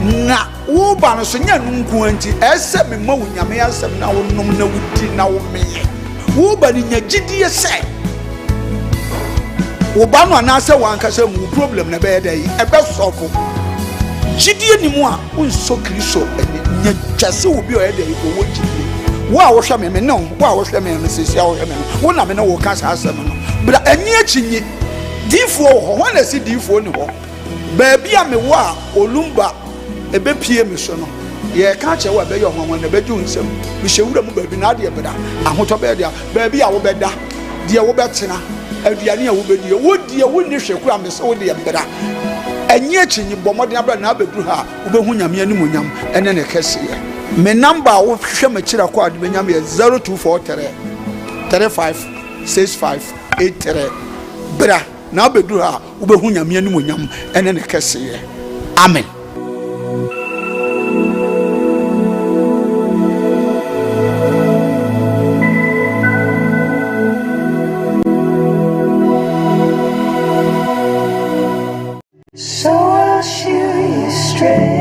na wo ba no so nya nunku anti ese me ma wunyame asem na wo nom na wudi na wo me wo ba ni nya gidie se wo ba no anase wankasa mu problem na be da yi ebe sofo gidie ni mu a unso kristo nya twase obi o da yi wo gidie wo a wo hwe me no wo a wo hwe me no sesia wo hwe me no wo na me no wo ka sa asem no bra ani achinyi difo ho na si difo ni ho ba bia me wo a olumba ebe pie me so no ye ka che wa be yo hwanwan na be ju nsem me hyewura mu ba bi na de beda ahoto be de ba bia wo beda de wo betena aduane a wo bedie wo die wo ni hweku am se wo de beda anyi achinyi bomode abra na abedu ha wo be hu nyame ani monyam ene ne kese ye me number wo hwe ma kira kwa de benyam ye 0243 356583 bra na abedu ha wo be hu nyame ani monyam ene ne kese ye amen. So I'll shoot you straight.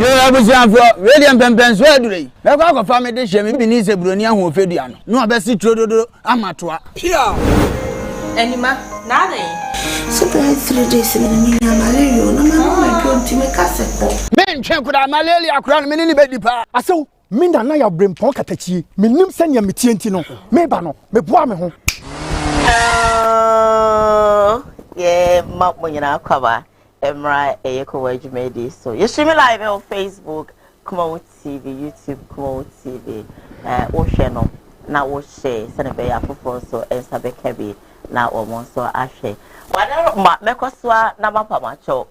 I was young for William Pempens Wedley. Now I family dish and maybe a Brunia who fed you. No, Bessie Trodo Amatua. Here. Anima, nothing. So I 3 days in the malaria. No, my God, to make us a men check with our malaria crown many baby pa. I saw Minda na ya brain pon katachi. Me nim senya me tienti no. Me ba no, me boa me ho. Yeah, map when you now cover. Emra Koowaa Show. So you stream live on Facebook, Kumawood TV, YouTube, Kumawood TV. Channel na wo share send be ya fofo so ensa be kebi na wo mo so ahwe. Wadaro ma mekoswa na mapa macho.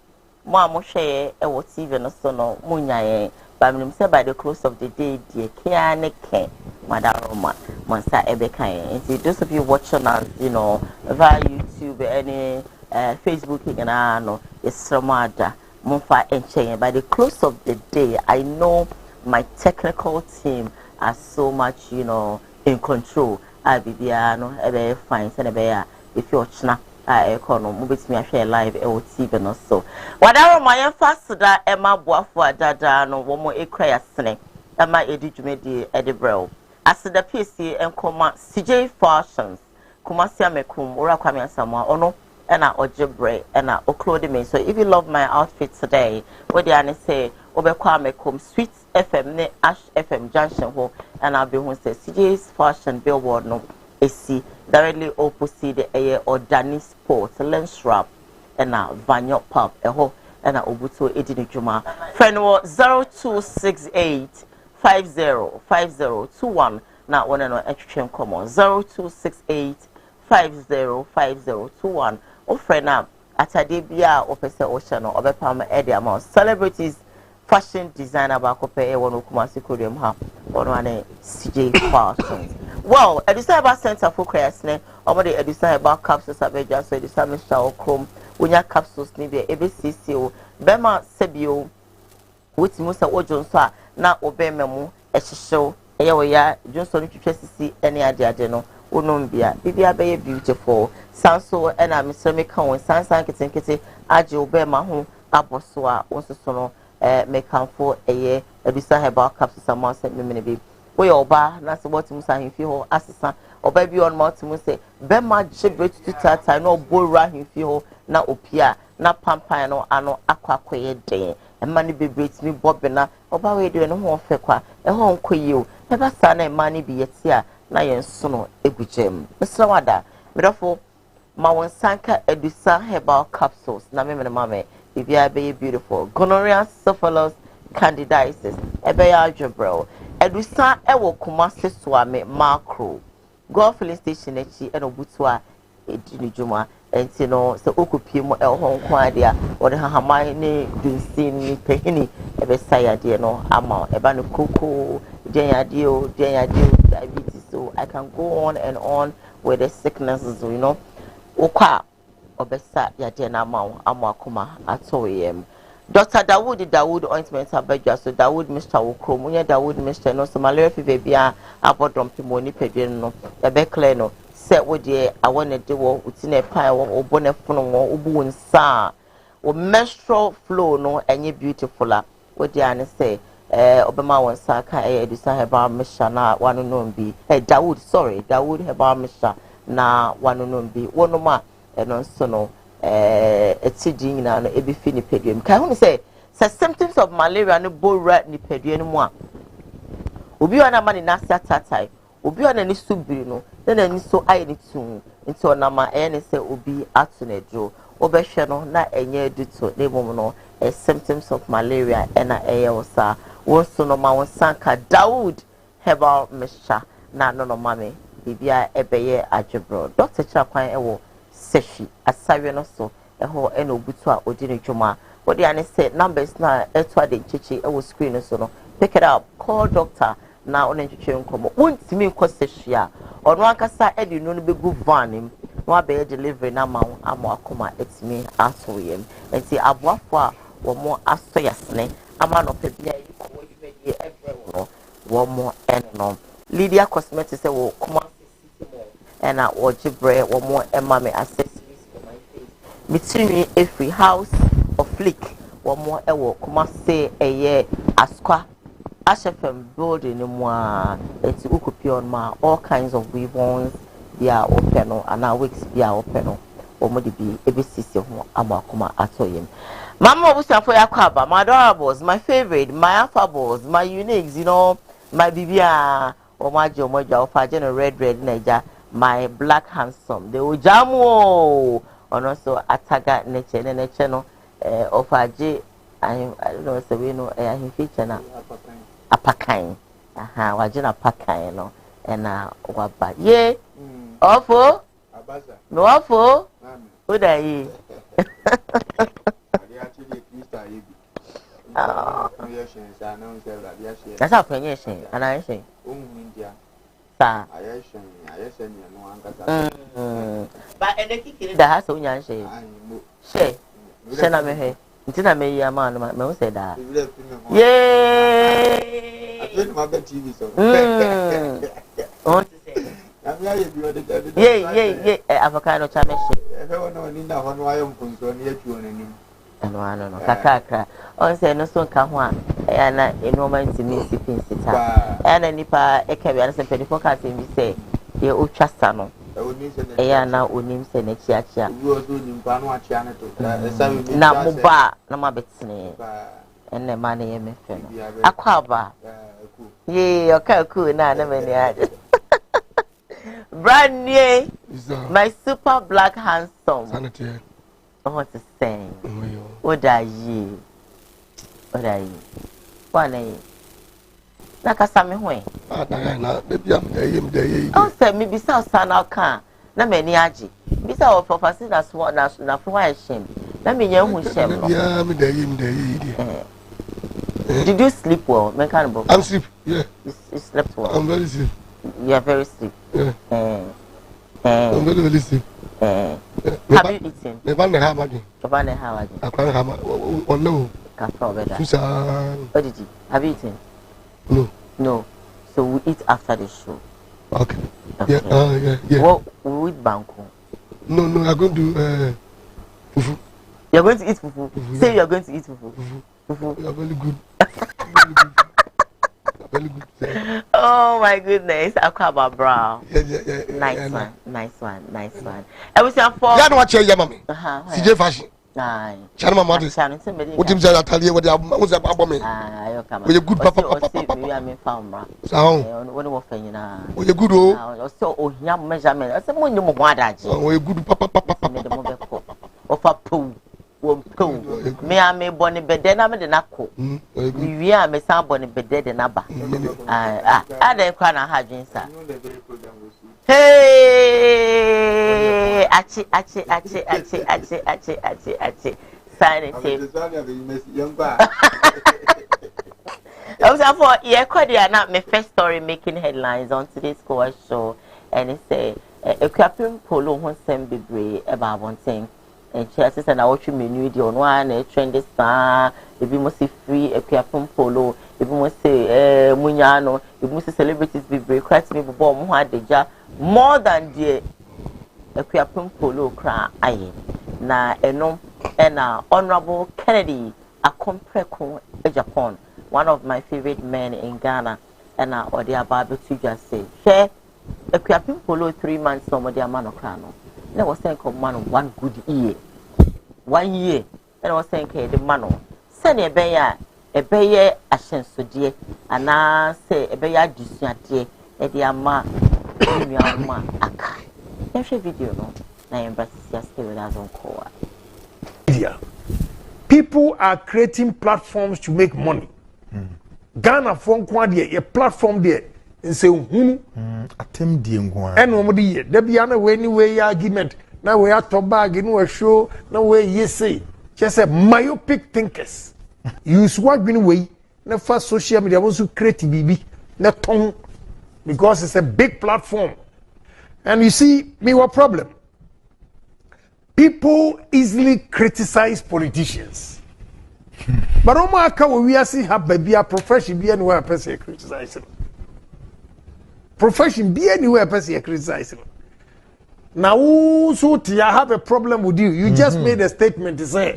Mo a mo share e wo TV no so no munyaye. But I'm say by the close of the day, dear Kia ne Ken, Madaroma, Monsa Ebekai. And those of you watching us, you know, via YouTube, any Facebook, and no, it's Ramada, Monfa and Chain. By the close of the day, I know my technical team are so much, you know, in control. I be no, ebe fine, send a if you're chna. Econo mobit me share live TV no so wadaro my fast da Emma Boafo dada no wo mo ekra sene Emma edi dwumedi edebrew as the PC enkoma CJ Fashions Kumasi amekum ora kwame asama ono na ojebre na oklode me. So if you love my outfit today, what they are say obekwa amekum Sweet FM ne Ash FM junction ho and I'll be who say CJ's Fashion billboard no AC directly opposite the or Danny Sport Lens Wrap and a Vanyo Pub ho and a Obuto Edini Juma friend 0268 505021 now one and extreme common 0268 505021 or friend now at a debia or person ocean or Obepam Ediamon celebrities fashion designer bakope one Kumasi Kurium ha one CJ Fashions. Well, at the Cyber Center for Crasne, or the Edison about capsules at Beja, so the Salmon Shower Chrome, Unya capsules, maybe ABCCO, Bema Sebio, which Musa Ojonsa, now obey Memo, a show, Aya, Johnson, to see any idea, Geno, Unumbia, Bibia Bay beautiful, Sanso, and I'm Mr. Mekon, Sansan Kitty, Ajo Bema, who Abosua, Onsono, make come for a year, Edison about capsules, someone sent me maybe. We oba na se what musa himfi ho asesa oba bi on mouth mu say be ma jebre tutata na obora himfi ho na opia na pampan no ano akwakoye den e ma ne bebret mi bobe na oba we de no ho fekwa e ho nkoyi o e ba sa na e ma ne bi yeti a na yen so no egugem mesra wada medofo ma won sanka edusa herbal capsules na me mame bibia be beautiful gonorrhea syphilis candidiasis ebe ya adwebro edusa ewo Kumasi Swame macro golf filling station echi eno butua edini juma enti no se okopie mo elho nkwa dia ode hahaman ne dunsin ni pehini ebe sayade no ama eba no koko diabete so I can go on and on with the sicknesses, you know. Okwa obesa yade na ama kuma atoyem. Dr. Dawood ointment abedja so Dawood Mr. Wokro munya Dawood Mr. no so malaria fever bia abodom pimoni pedwe no ebe clear no set with the I want to do what's in a pie or bonnet phone or boon sa or menstrual flow no any beautiful what the Anna say Obama one saka decide about Misha na one no be Dawood sorry Dawood about Misha na one no be one no ma and also no etidin na no ebi fi ni pediem kan hu say symptoms of malaria no bo rat ni pediem mu a obi ona ma ni nasa tatai obi ona ni subiri no na ni so aye ni tun nti ona ma ne say obi atu na dro obehwe no na enye duto na emom no symptoms of malaria na eye osa won so no ma won sanka Dawood herbal mixture na no no mame bibia ebeye adwebro Dr. Chakwan ewo seshi asawe no so eho ena obutu a odi ne dwuma what the say numbers na etwa de chichi ewo screen so no pick it up call doctor na on chichi nkomo wontimi nko seshi a ono akasa edi no no begu van him no abe delivery na ma amo akoma etimi aso yem enti aboafo a wo mo aso yasne ama no pe bia yi ko wo yi every no wo mo eno Lydia Cosmetics say wo kuma and I watch bread or more emame accessories for my face. Between every house or flick or more ewo kuma say a year asqua ashefem building in moi it's ukupion ma all kinds of weavons they are open and our wigs be open or modi be ebisisi ho amakuma atoyem. Mama Busa for Yakaba, my adorables, my favorite, my affables, my uniques, you know, my bibia or my jomoja of a red nature. My black handsome the ojamo and also ataga nature no of aje I don't know so we know he feature na apakan wajina apakan no and waba ye ofo no ofo oda yi that's how pension and I say but and the kick that has on share. Share na me ntina me ya man me say that. Yay! I think my TV so. Yay, avocado chameshi. No, kakaka. On say no son kahwa. Na enoma ntimi sipin sita. Na nipa ekabi ana se pedifo ka se mi se ye otwasa no. Na onim se na chiachia. Na moba na mabetene. Enne ma na ye mefe no. Akwaba. Ye okaku na mani aje. Brand new. My super black handsome. Sanity. What to say? What are you? What are you? What are you? Nakasami hwe. Na baby am dey. Oh say me bisa sana kan. Na mani aji. Bisa of office na so na for why shame. Na me nya hu shame. Yeah, me dey. Did you sleep well? Me kan bo. I'm sleep. Yeah. You slept well. I'm very sleep. You are very sleep. Yeah. I'm very sleep. Have you eaten? Never know how much. I can't have or no. What did you? Have you eaten? No. So we eat after the show. Okay. Yeah. What we eat banku? No. I'm going to fufu. You're going to eat fufu. Say you're going to eat fufu. Fufu. You're very good. Very good. Oh my goodness, Akwaba bro. Yeah. Nice one. I was here for. Yeah, no, what you mommy? CJ fashion. Aye. Channel mama. What him say that tell you what you about me? Ah, you With a good papa. We are me found bro. So. When we find na. With a good oh. So oh here measurement. I say mo nyu mo wada je. Oh, a good papa. Of a poo. Me a me boni bede na me de na ko. We are me san boni bede de na ba. Ada kwa na ha dwinsa. Hey! Achi. Sign it. I was for yeah, not my first story making headlines on today's Koowaa Show, and it say a captain polo won't send be about one thing. And she says, and I watch you menu on one a trendy star. If you must see free a captain polo, if you must say Munyano, if you must see celebrities be brave, quite me bomb had the jar more than the ekuapem polo kra aye na eno ena Honorable Kennedy Akompreko Japan, one of my favorite men in Ghana, and or the about to just say share ekuapem polo 3 months no the amano krano na was saying come man 1 good year 1 year and was saying the mano send a beye ahyensodie ana say a beye adisuade e de ama nua aka every video no na embassy just stay with us on Koowaa media. People are creating platforms to make money. Ghana phone kwade a platform there and say atem die ngwa and no dey there be an way argument now we are to bag in a show now we yes say just a myopic thinkers use what been way na first social media want to create bibi na ton because it's a big platform. And you see me what problem, people easily criticize politicians. But Omaka we are see have baby a profession be anywhere person criticizing. Profession be anywhere person criticizing. Now so I have a problem with you. You just made a statement to say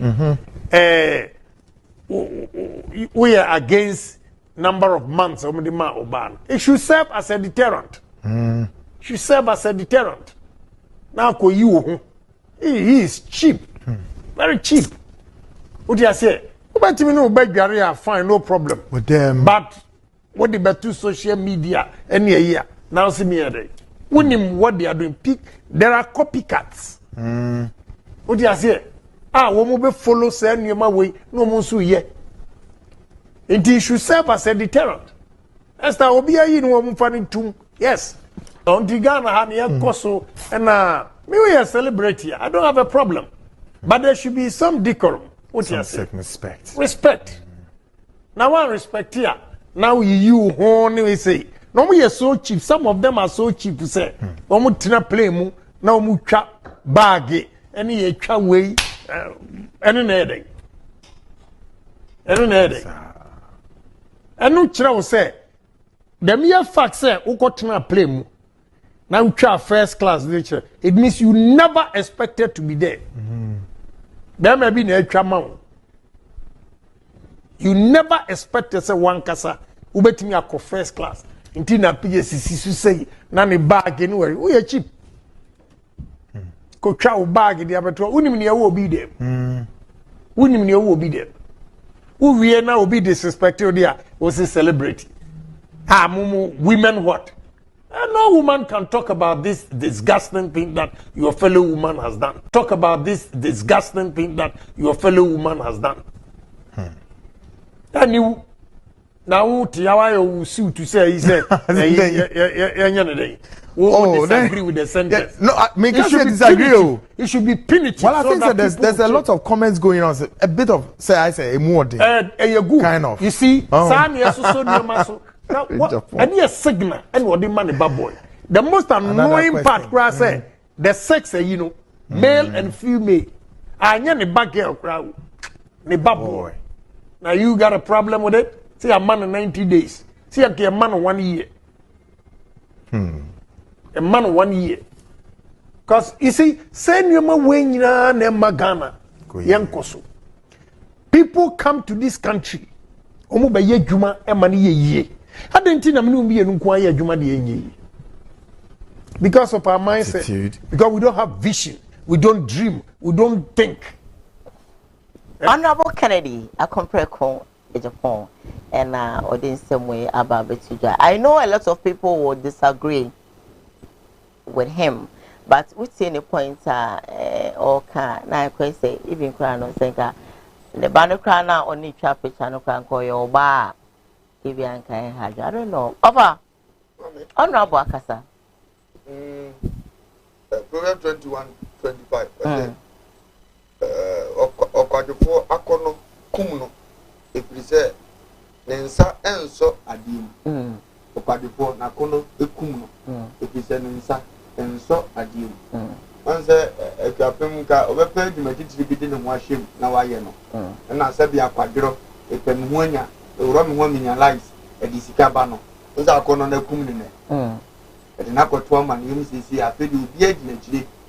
we are against number of months it should serve as a deterrent. Should serve as a deterrent. Now you he is cheap. Very cheap. What do you say? But you know, beg fine, no problem. with them. But what the better social media any year now see me a day. What they are doing, there are copycats. What do you say? When we follow say my way, no more so yet. It should serve as a deterrent. As the Obia in one funny too. Yes. On the Ghana had Koso and me we are celebrate here. I don't have a problem. But there should be some decorum. What you say? Respect. Respect. Now I respect here. Now you only say. No we are so cheap. Some of them are so cheap to say. Omu tina play mu. Now mu cha bag. Any a cha way. Any netting. Any netting. And no chira say. The mere fact say uko tina play mu. Now you try first class nature. It means you never expected to be there. There may be no trauma. You never expected say one kasa ubeti me ako first class. Until na PSC say na ne bag anywhere. We are cheap. Ko try bag the abeto. Unim ne wo be there. Unim ne wo be there. Who we now be disrespected there was a celebrity. Mumu women what? No woman can talk about this disgusting thing that your fellow woman has done. Talk about this disgusting thing that your fellow woman has done. And you now Tiawa sue to say he said disagree with the sentence. Yeah, no, I mean I disagree. It should be punitive. Well, I think that there's a lot of comments going on. A bit of a more kind of. You see, now, and a signal and what the money bad boy. The most annoying part, say the sex, male and female. I need a bad girl crowd, the bad boy. Now you got a problem with it? See a man in 90 days. See a man in 1 year. A man in 1 year. Because you see, send your man na Ghana, Yankoso. People come to this country. Omo ba ye juma e mani ye. I didn't think I'm be because of our mindset. Attitude. Because we don't have vision, we don't dream, we don't think. Honorable Kennedy, I compare Japan and or in some way about Betuja. I know a lot of people will disagree with him, but we see any point or can now say even crown or senka the banner crown only traffic channel can call your bar. I don't know. Over. Honorable Akasa. Program 21-25. Okwadefo akono kumuno. Efrise nensa enso adim. Okwadefo nakono ekumuno. Efrise nensa enso adim. Onse ekapem ka obepe dwumaditiri bi de ne ho ahwem na waye no. Na sabi akwadro epem ho anya Romi one million lives at the Sikabano. Those are going on the Kumine. At the Nakotuama, you see, I feel you be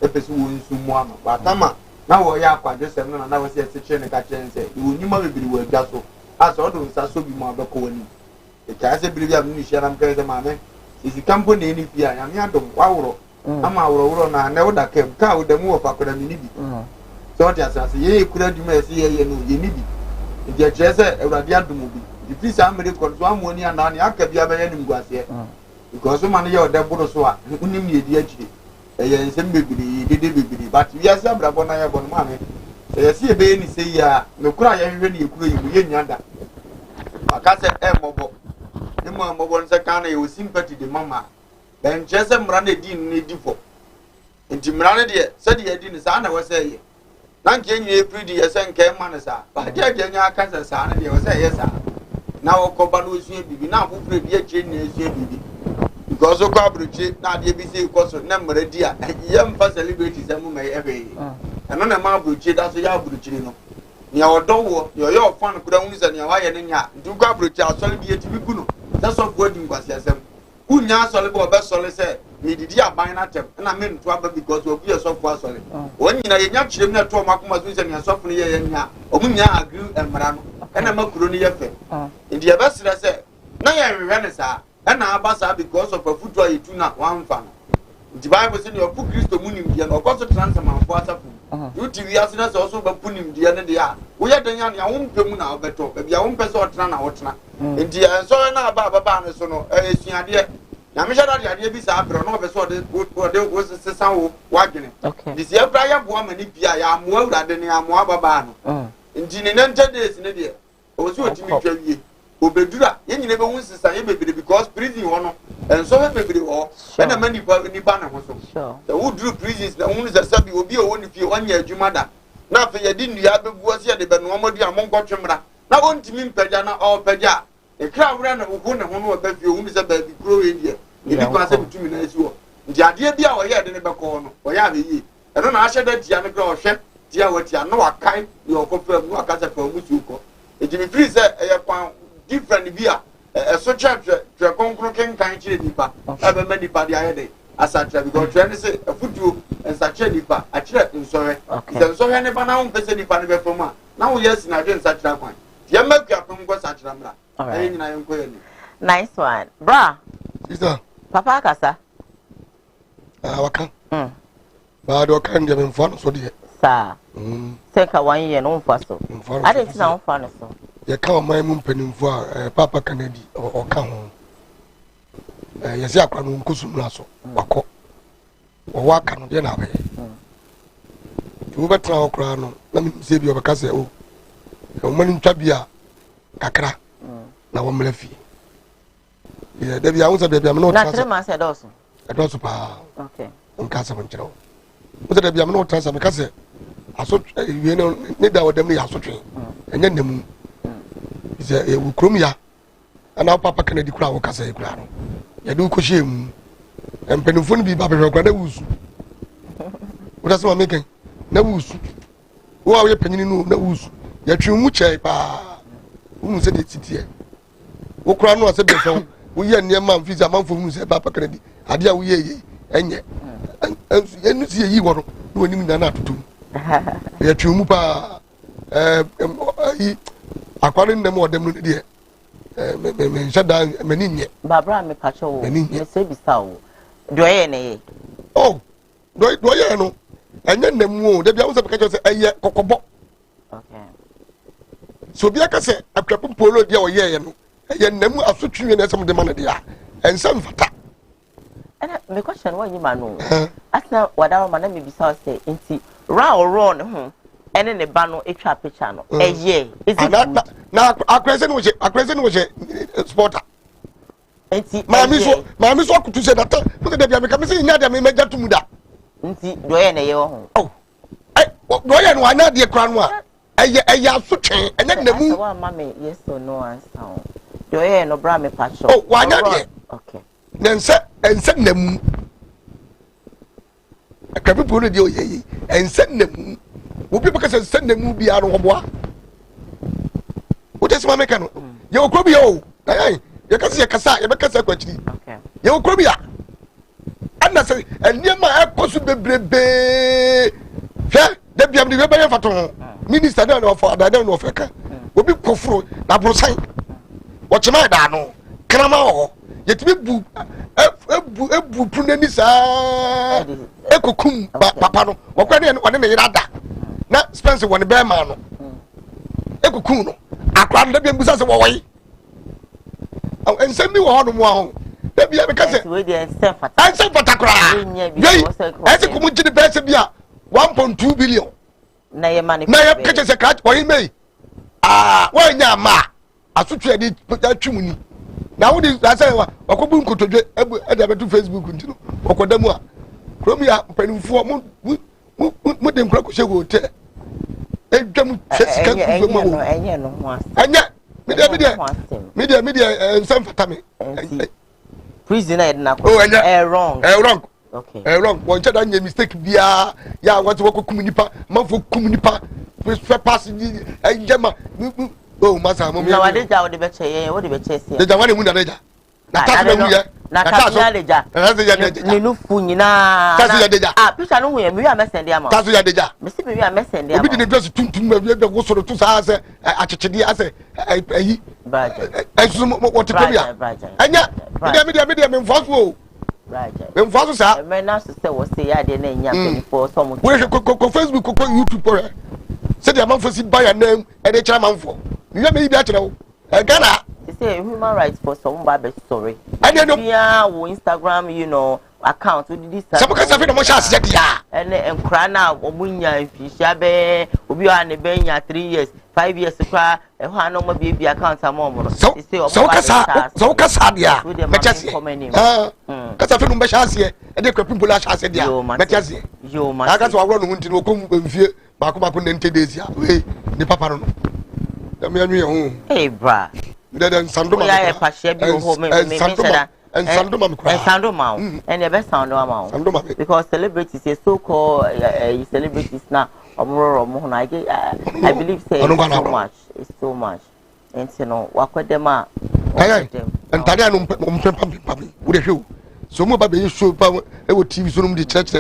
epesi wo nsu mu ama batama na wo ya akwadwe sem na wo se seche ne ka chen se wo nyima bebiri wo adwa so asa odo nsa so bi mu abeko wani e ka se biri bi am ni hia nam ka se maame isi kampo ne ni pia ya me adom waworo ama woro na na wo da kem ka wo da mu wo fa koda ni bi so what asase ye kura duma ese ye no ye ni bi ndi a kire se ewrade adom bi di fisa amere ko so amoni ana ne aka bia be ye ni mguase because man ye oda boro so a unim ye di agire ye nsem bebiri dede bebiri but we ase abrabo na ye bon maame ye se be ni se ya me kura ye hwe ni ye kura yi ye nyada aka se mobo ni mo mobo nse kan na ye sympathy de mama ben jese mra na di ni di fo nti mra na de se de ye di ni sa na we se ye na nke nyi epridi ye se nke ma na sa ba de nya aka se sa na de we se ye sa na wo ko ba no su bibi na wo fre bi e che ni su bibi because okwa abrochi na ade bi se ko so na mra di a ye mfa celebrity se mu me ebe eno na ma abrochi da so ya abrochi no ni odowo yo yo fan kura hu se ni wa ye ne nya ndu kwa abrochi asole bi eti bi gu no da so go di ngwase asem unya asole bo be sole se ni didi aban na tem na me nto aba because obu ye so fo asole won nyina ye nya kirem na to makoma so se ni asofo ne ye nya omunya agri emra no ena makuro ni ye fe ndi ye besira se na ye hwehwe ne sa ena abasa because of a food or you na one fan the Bible say you put Christo munim dia no ko so transfer man for asafu you tv asina so so ba punim dia ne dia wo ye dan ya ne wo mpemu na obeto ba bia wo mpese otena na wotena ndi so na ba ne so no esuade na me shada dia bi sa abro no obese ode wo sesa wo wagene this year bra ya boa mani bia ya amoa awurade ne amoa baba no ndi ne nante days ne dia o so otimi twawie obedura ye nyine be hu sisa ye bebere because prison ho no enso be bebere ho na mani ba ni ba na ho so so wo duru prisons na hu se sabi obi o woni fie onya adwuma da na afa ye di nua bebu ase de be no amadu amonko twemra na wontimi mpagya na o pagya e kra wura na wo ne ho no ba fie hu se ba bi kro we die e bi kwa se bitumi na esi wo ndi ade bia o ye de ne be ko no o ya be yi eno na ahye da dia ne kra o hwe dia watia no wakai ni o ko fa mu akasa fa mu su ko e jimi free se e ye kwan different bia so church konkro ken kan chire dipa aba ma dipa dia ye de asatra because trend say afutuo ensachire dipa achire nsore nsore ne ba na won pese dipa ne be foma na wo yes na dwe nsachira kwan ye makua pem go sachira mra ayi nyina ye nko ye ni nice one bra sister papa kasa waka ba do kan de me fo so de sa seka 1 year no mfa so ade tina no mfa no so ye ka o mai mu mpanimfo a papa Kennedy o ka ho ye se akwa no nkusum na so wako o waka no de na be tu betra okra no na mi se bi o ka se o mani ntwa bia kakra na wo mlafi ye de bia unsa bia me no na tre ma se doso edoso pa okay on ka se bonchero unsa de bia me no transa me ka se aso wie no ne da wo dem ne ya so twen enya nemu ise e wukrom ya ana papa Kennedy kura wo kasa e kura no ya du ko hiem empenufo ni bi ba behwe kwa na wusu uta se ma meken na wusu wo a wo ye panyini no na wusu ya twi mu chai pa wo se de titie wo kura no ase be so wo ye ne ma mfiza manfo mu se papa Kennedy ade a wo ye enye enu si yi wo no no nim na na atoto ya twi mu pa akwari ndem odem no de me shada mani nye babra me pacho wo me se bisa wo do ye ne oh do ye no enye ndem wo de bia wo se peka se eye kokobo okay so bia ka se atwapo polo de o ye no eye ndem asotwe ne sem de man de a ensem fata ana me question wo nyima no asna wadawo ma na me bisa se enti round ho ene ne ba no etwa picture no eye is it na akrese no je sporter enti mami so akutu se data mo de bia me ka me se nya de me meja tumu da enti do ye ne ye ho oh do ye no ana de kra no a eye asotwen ene na mu wa mama yes or no answer do ye no bra me pacho oh wa nya de okay nense ense na mu akapi polo de o ye ense na mu wo bi baka se na mu bia no hoboa wo tesi ma meka no ye okro bia o ai ye kasa ye beka sa kwachiri okay ye okro bia ana say enema ekosu bebrebe hwe da biam de be fato minister na no for da no feka obi kofuro na brosan wo chema da no krama ho yetimi bu ebu punani sa ekokum papa no wo kwa ne one ne yirada na Spence won be ma no ekokum no akwa da biam busa se wo woyi ensem bi wo ho no mo ho da biam be kase we dey ensem fata kra ese kumu gidi be se bia 1.2 billion na ye mani na ye kete se kra wo yi mei wo nya ma asotwe di atwumuni na wo di say wa okobu nkotodwe e betu Facebook ntino okodamu a krom ya panimfo mo dem kra ko shego hotel edwam sesika ku mo enye no ho media ensem fatame prisoner na ko wrong okay wrong won che da nye mistake bia ya want to work nipa manfo nipa pass ejema oh masa mo na wade ja wode be che wode be che se deja wane mu na deja na taso na wuye na taso ya deja ni nu fu nyina taso ya deja picture no wuye mi wi amesende ama taso ya deja me si mi wi amesende ama obi di dress tuntum ma wi be wo soro tu sa ase achechede ase ayi braja asu mo wote pe bia anya media me mfaso o me mfaso sa me na so se wo se ya de na nya penifo so mo we ko Facebook ko YouTube ko se de amanfo si buy name e de kira manfo you me bi a kira wo Ghana say human rights for some bad story yeah wo Instagram you know account we this some ka safi no mo sha ase dia ene enkra na omunya mfihia be obi o ane be nya 3 years 5 years kwa e ho ano mo bi account amomo so ka sa dia metiase ka safi no mo sha ase e de kwapim pola sha ase dia metiase yo man aka so awro no hunti no kom mfie mako na ntedezi we ni papa no me anwe ho bra then sandoma ya pahye bi ho me sandoma sandoma and the best sandoma because celebrities are so called celebrities now I believe say it's so much and you know wakwedema and tanya no mpempam wo de hwe so mo ba be show pa e wo TV so no de church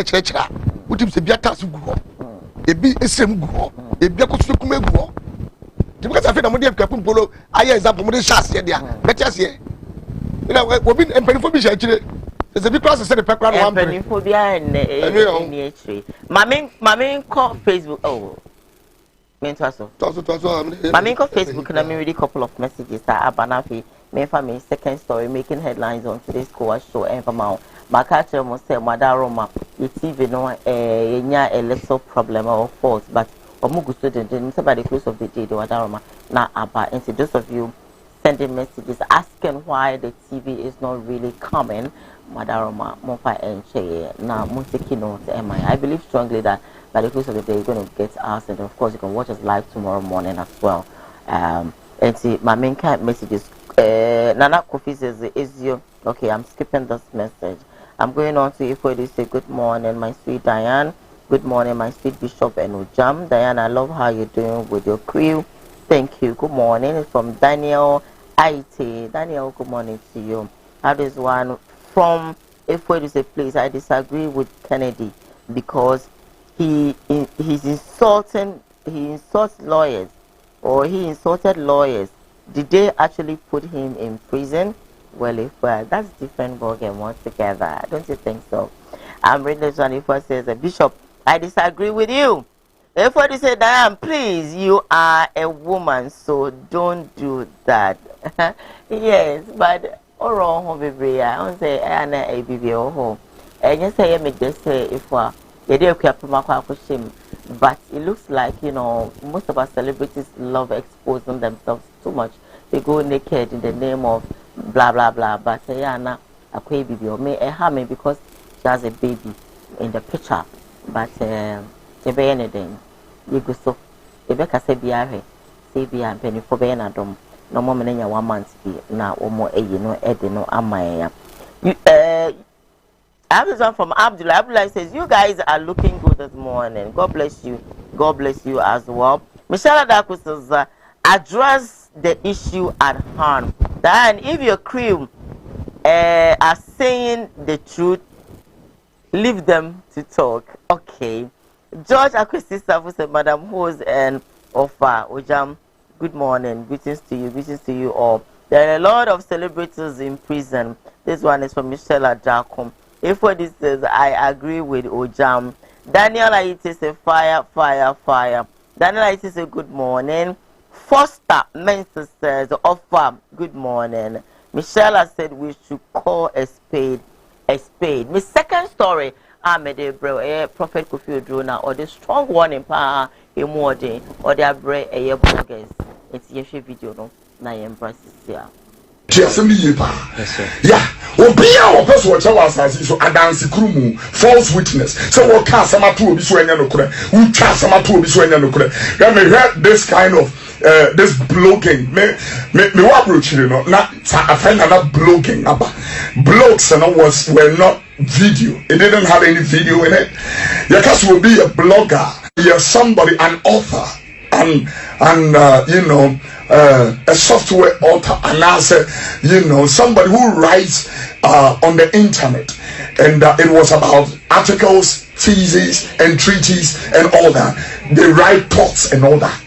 church wo tim se biata so gu ho ebi esem gu ho ebi akoso kuma gu ho because I feel that modern people polo aye example modern chance there better say you know we been empenifo bi shachire there's a big class say the pekra no one empenifo bia ni echi mami ko Facebook oh mentoso mami ko Facebook na me read a couple of messages abanafi me fa me second story making headlines on today's Koowaa Show and for makache mo say madaroma TV no nya a little problem or fault but Omugu student and by the close of the day, the Wadaroma now about and those of you sending messages asking why the TV is not really coming. Madaroma, Mofa and Che, now Musikino, I believe strongly that by the close of the day, you're going to get us, and of course, you can watch us live tomorrow morning as well. And see, my main kind messages, Nana Kofi says, is you okay? I'm skipping this message. I'm going on to if we say good morning, my sweet Diane. Good morning, my sweet Bishop and Ujam. Diana, I love how you're doing with your crew. Thank you. Good morning. It's from Daniel IT. Daniel, good morning to you. How does one from if we say please? I disagree with Kennedy because he insults lawyers or he insulted lawyers. Did they actually put him in prison? Well, that's different ballgame altogether. Don't you think so? I'm reading this one. If I says a Bishop. I disagree with you. If what you say, Diane, please, you are a woman, so don't do that. Yes, but all wrong, baby. I don't say Anna a baby or home. And you say, I just say if they do shame, but it looks like you know most of our celebrities love exposing themselves too much. They go naked in the name of blah blah blah. But Anna a baby or me a hammy because she has a baby in the picture. But the be anything you go so the Becca said be a say be a penny for being a dom no more than 1 month be now or more a you know Eddie no amaya. Abdullah from Abdullah says you guys are looking good this morning. God bless you as well. Michelle Adaku says address the issue at hand. Then if your crew are saying the truth, leave them to talk. Okay. George Akwesi Safu said, Madam Hose and Ofa Ojam, good morning. Greetings to you all. There are a lot of celebrities in prison. This one is from Michelle Ajakum. If what this says, I agree with Ojam. Daniel Aite say fire. Daniel Aite say good morning. Foster Mensa says Ofa, good morning. Michelle has said we should call a spade a spade. My second story, Prophet Kofi Odrona or the strong one in power in more day or the abre a bloggers. It's your video no na embraces here. Yes, yeah. Obia or person watch our assassin so adansi krumu false witness. So what can some to be so no kure. We can some to be so no kure. Let me heard this kind of this blogging. Me what approach you know. Not I find that blogging about blogs and were not video. It didn't have any video in it. Your case will be a blogger. You're somebody, an author, and you know. A software author and answer, you know, somebody who writes on the internet, and it was about articles, theses, and treatises, and all that. They write thoughts and all that.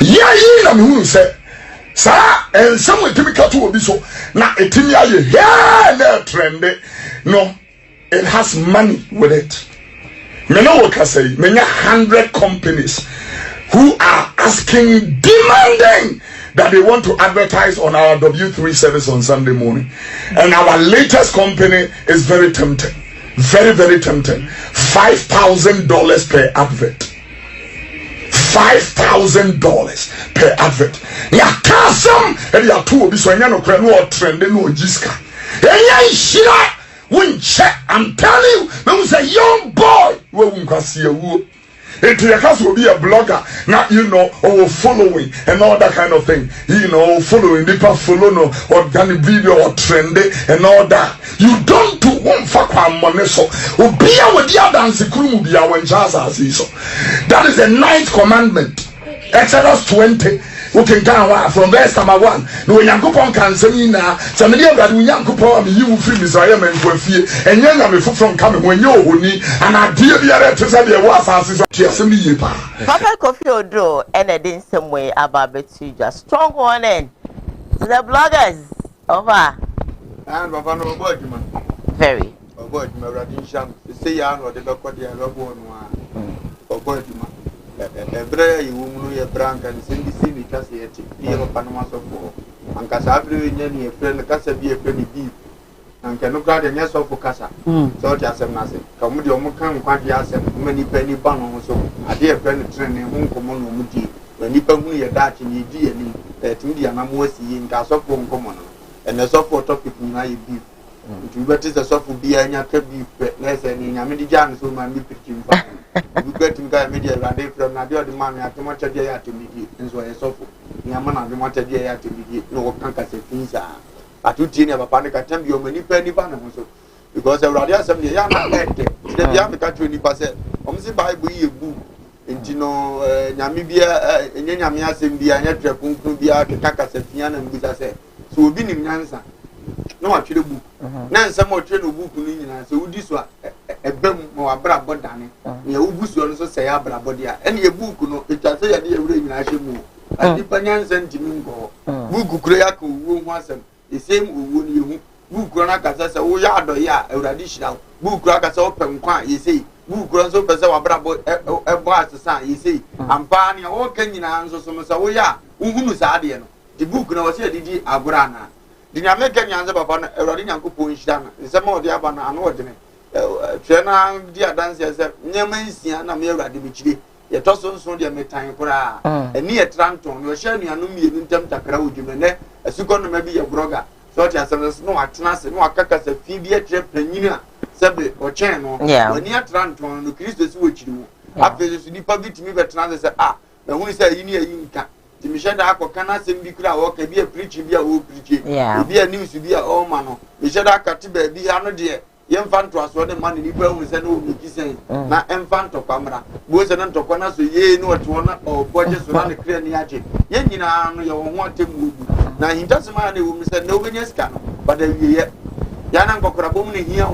Yeah, who said, sir, and someone typical to be so now. It trendy. No, it has money with it. Me know what I say. Many 100 companies who are asking, demanding that they want to advertise on our W3 service on Sunday morning. And our latest company is very tempting. Very, very tempting. $5,000 per advert. $5,000 per advert. Ya kasam and ya two be so no trend no jiska. I'm telling you, there was a young boy who it will be a blogger, now you know, or following and all that kind of thing. You know, following people follow no or done video or trendy and all that. You don't do one fuck money so be with the dance crew be our so. That is the 9th commandment. Exodus 20. We can count from verse number 1. No Yankupon can say now. Somebody that we Yankupon you free Israel and for fear and young me from coming when you honey and I dear the other to say there was answers to me. Papa Kofi Odro and I did some way about Betty just strong one and the bloggers over. And Papa no boy man. Very. Oh boy, my radin sham. Say ya no the doctor dia love one. Oh boy man. Ebra you know your brand and send the city because he had Panama so for and Casabri any friend Casa be a friendly beef and cannot grant a yes of Casa. So just a massive. Come with your Mokan Quantias many penny ban so a dear friend training home common Muti when you come with your Dutch in the DNA that India Namosi in Casopon common and the software topic in my beef. To better the software be any beef less than in American so my meeting. We get him guy media rade from Nadia the man at much a day at media and so I suffer. Yaman the much a day at media no cancer things are. At 2 10 of a panic attempt you many penny banner so because I already have some young the young country 20%. Almost by a book into no Namibia and Yamia Simbia and Yatrapia Kakasafian and Busa. So we've been in answer. No, actually, book. Now, some more train book, so this one a bem or a brab body. You boost also say a brab body. Any book, no, it has a dear ring. I should move. I depend sentiment. Book Kreaku, who was the same who you book Granacas, oh, yard or ya, a traditional book crackers open quite, you see. Book runs over a brabo a boss, you see. I'm panning all Kenyan answers, so ya, who is Adian. The book knows here, did Agrana. The American answer upon a Rodina Kupu Shana, some of the Abana and ordinary. Trena, dear dancers, Nemesia, Namira de Michi, a tosso so dear time for a near Tranton, you're sharing a number in terms of crowd, a second maybe a brogger, such as no atnas, no cacas, a Phoebe trip, Penina, Sabre or Channel, near Tranton, the Christus which you. After the public me, but said, the one said, you need a unit. The Michelle Dako cannot send me crowd, be a preacher, be a old preacher, be a news to be a old man. Michelle Daka be a dear, young fan to us what the money was an old Mickey saying, not infant of camera, was an antopana, so ye know what one or budgets around the clear niachi. Yen, you know, you want to move. Now he doesn't mind the woman said, no, yes, can, but then yet, Yana Bokrabum here,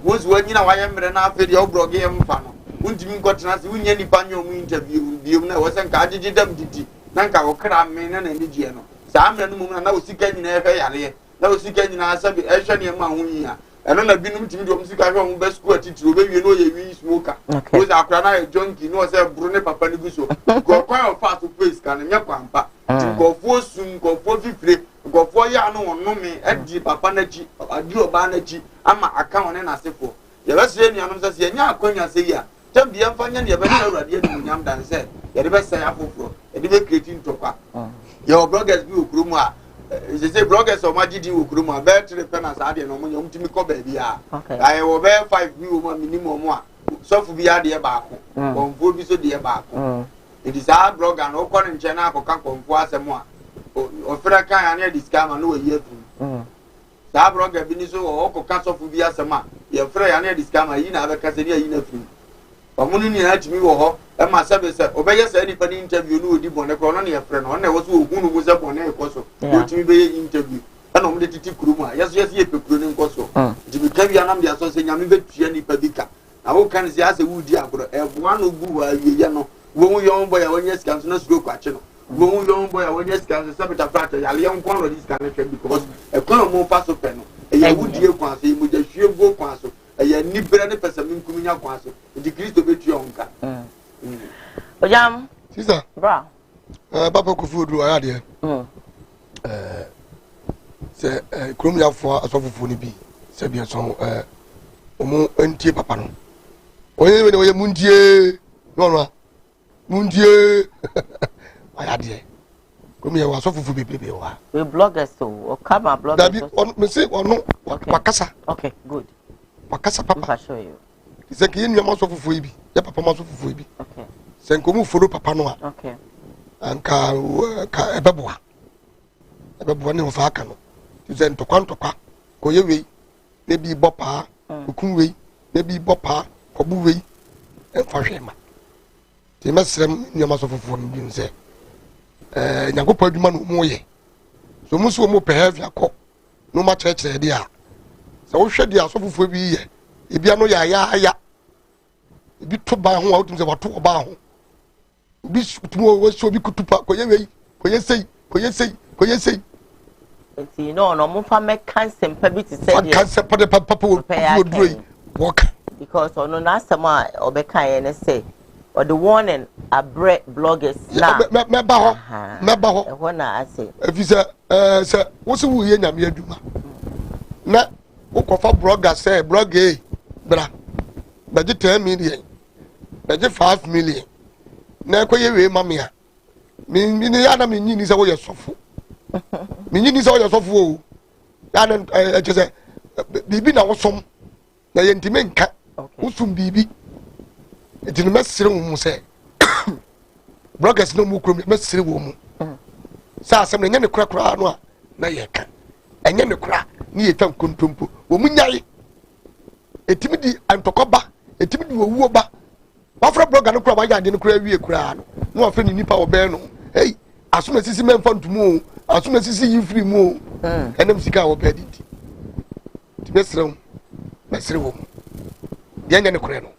once when you know I am an affair your blog game fan. Wouldn't you got to win any panyo interview? You know, wasn't Kaji them did. Nanka or Kram men and Indiano. Sam and Moon now seeking in a now seeking in a sabi Asian Yamunia. And then I've been to Musica best school teacher, baby, you know, you smoker. Was a cranai junkie, no, say Brune Papa Niguso. Go quite fast to place, can and Yapampa. Go for soon, go for 50, go for Yano, no me, Edgy Papanachi, a deal Banachi, I'm a account and I say for. You ever say, Yamas, Yanya, Konya say, ya. Tell the Amphania, you better already Yam than said. You never say Apple, and never creating Toka. Your bloggers do Kruma. They say bloggers or Majidi Ukruma, bear to the penance, I don't know, you to me, baby. I will bear 5 minimum. So for be a dear back, on food be so dear back. It is our blog and open in China for come for us and more. Or Fraka and near this camera, no year to. That blogger Biniso or Cocasso for be a summer. You're afraid I near this camera, you never Cassadia in a free. Omuni had me or my service, obey us anybody interview, no, deep on a colony of friend, on there was who was up on a coso, to be interview. And on the Titi Kruma, yes, ye pecunium coso. To be Kavianam, the association, I'm even Piani Padica. I will can see as a wood diablo, one who grew a yano, one young boy, when yes, can not go catching. One young boy, when yes, can sabota frater, a young one of this connection because a colonel more fast open, a wood dear quancy with a sheer go quanso. A new brand person in Kumina Quanso, decrease to be Tionka. Ojam, Sister, bra, Papa Kufu, I had here. Say, Krumia for a sofa for be, Sabian song, Omo, and Tia Papa. When you Mundier, Nora, Mundier, I had here. Krumia was sofa for baby. We bloggers so, or come a blogger. That be on me say or no, Wakasa. Okay, good. Wakasa Papa, show you. It's a king, your mouse of Fuibi, your papa mouse of Fuibi. Okay. Senkomu follow Papa Noa. Okay. And ka Ebabua. Ebabua no Fakano. You send to Quantoka, Koyewe, maybe Bopa, Ukunwe, maybe Bopa, Kobuwe, and Fashema. They must send your mouse of Fuibi and say, Yango Podman Moye. So Musu mo behave your cock, no matter idea. So shed your sofa for be if you know ya be to buy home out in the water about this tomorrow was so be good to park. Say, you know, no more for make cancer, maybe to say, cancer for the papa will do walk because on no summer or Bekai and say, or the warning a bread bloggers now. Never, when I say, if you say, what's the way in your duma? Not. Okofa blogger say blogger bra baje 10 million baje 5 million na koye we mamia mi ni ya na mi nyini se wo yesofo mi nyini se wo yesofo o ya na je bibi na wosom na ye ntime nka wosum bibi enti no mesere wo mu se bloggers no mu krom mesere wo mu sa asem na nya ne kura no a na ye ka enye ne kura ni etam kontompo wo munyai etimi di antokoba etimi di wowo ba wafra blogger no kura ba yade no kura wie kura no wafra ni nipa wo be no hey asuma sisi memfa ntumu asuma sisi yifri mu enem sika wo be didi tibesrem mesre wo ye nya ne kura no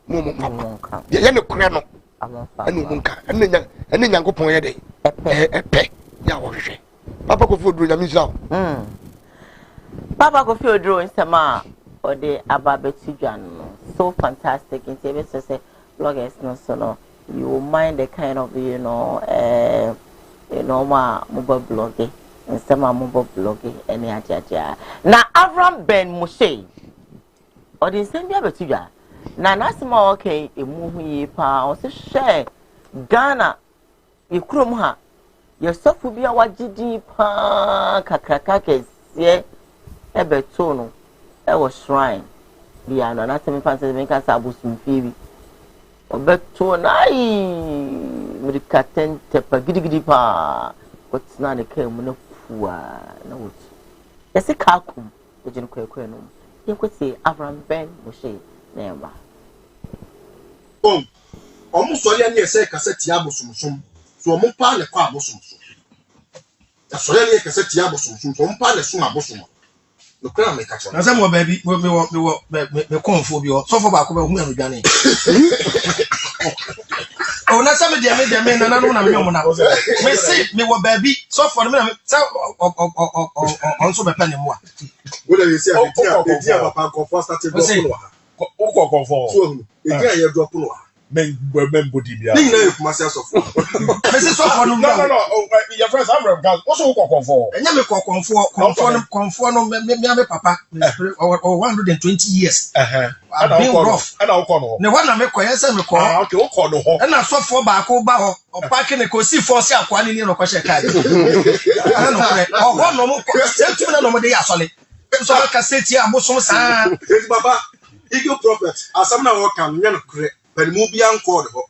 mu mu papa ye ne kura no anu mu nka enne nyankopon ye de epe ya wo hwe papa ko foduro nya misra Papa go feel drawing sama or the ababetidwan so fantastic in TV say bloggers no so no you will mind the kind of ma mobile blogging and some mobile blogging any ajaja na Avram Ben Moshe or the same abetidwan na nasima okay emu yi pa o se share Ghana ikrom ha yourself bi awagidi pa kakraka kese ebeto no e was shrine bia no na temi fancy me kan sa abusum fibi obeto na mirikaten tepa gidigidi pa kotsina ne kai mu na fuwa na wuti yesi kakum ejin kwekwe no yekwese Avram Ben Moshe na eba omo so ya ne se kaseti abusumsum so omo pa le kwa abusumsum ya so ya ne kaseti abusumsum so omo pa le sum abusum no kra me catch. Na say mo baby me confo bi o so for ba ko be hu anu dwane. O na say me de na no na me mo na. Me say me wo baby so for me say on so be pen mo a. Wo dey say a dia papa confo start go no ha. Wo confo. So e dia ye drop no ha. Men body bia. Ni na e kuma say so for. Me say so for no. No. Your friends I'm gas. What so wo confo? Enya me confo no me papa or 120 years. I've been rough. And I no. Ne wana me koye say me ko. Okay, wo ko no ho. And so for ba ko ba ho. O park ne ko si force akwa ni no ko she kai. Ana no kre. O ho no mo ko se tu na no mo dey asole. So ka se ti abosom sa. Baba, ego prophet. Asam na wo kan nya no kre. Pẹ̀lú bí an kọ́ ọ̀dọ̀